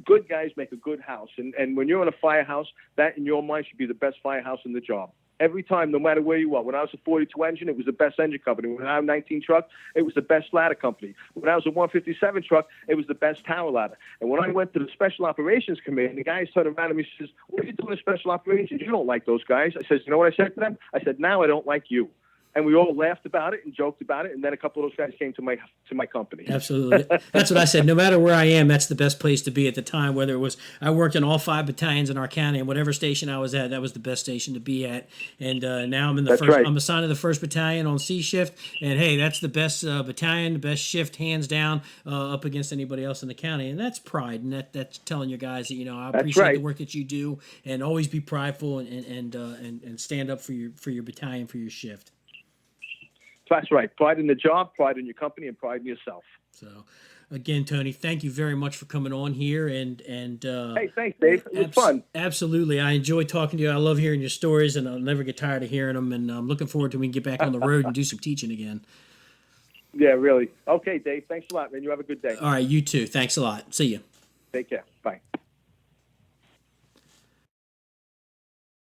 Good guys make a good house, and when you're in a firehouse, that in your mind should be the best firehouse in the job. Every time, no matter where you are. When I was a 42 engine, it was the best engine company. When I was a 19 truck, it was the best ladder company. When I was a 157 truck, it was the best tower ladder. And when I went to the Special Operations Command, the guys turned around to me and says, what are you doing in Special Operations? You don't like those guys. I said, you know what I said to them? I said, now I don't like you. And we all laughed about it and joked about it. And then a couple of those guys came to my company. Absolutely. That's what I said. No matter where I am, that's the best place to be at the time. Whether it was, I worked in all 5 battalions in our county, and whatever station I was at, that was the best station to be at. And now I'm in the first. Right. I'm assigned to the 1st Battalion on C shift. And hey, that's the best battalion, the best shift, hands down, up against anybody else in the county. And that's pride. And that's telling your guys that, I appreciate the work that you do, and always be prideful and stand up for your battalion, for your shift. That's right. Pride in the job, pride in your company, and pride in yourself. So, again, Tony, thank you very much for coming on here. And hey, thanks, Dave. It was fun. Absolutely. I enjoy talking to you. I love hearing your stories, and I'll never get tired of hearing them. And I'm looking forward to when we get back on the road and do some teaching again. Yeah, really. Okay, Dave. Thanks a lot, man. You have a good day. All right, you too. Thanks a lot. See you. Take care. Bye.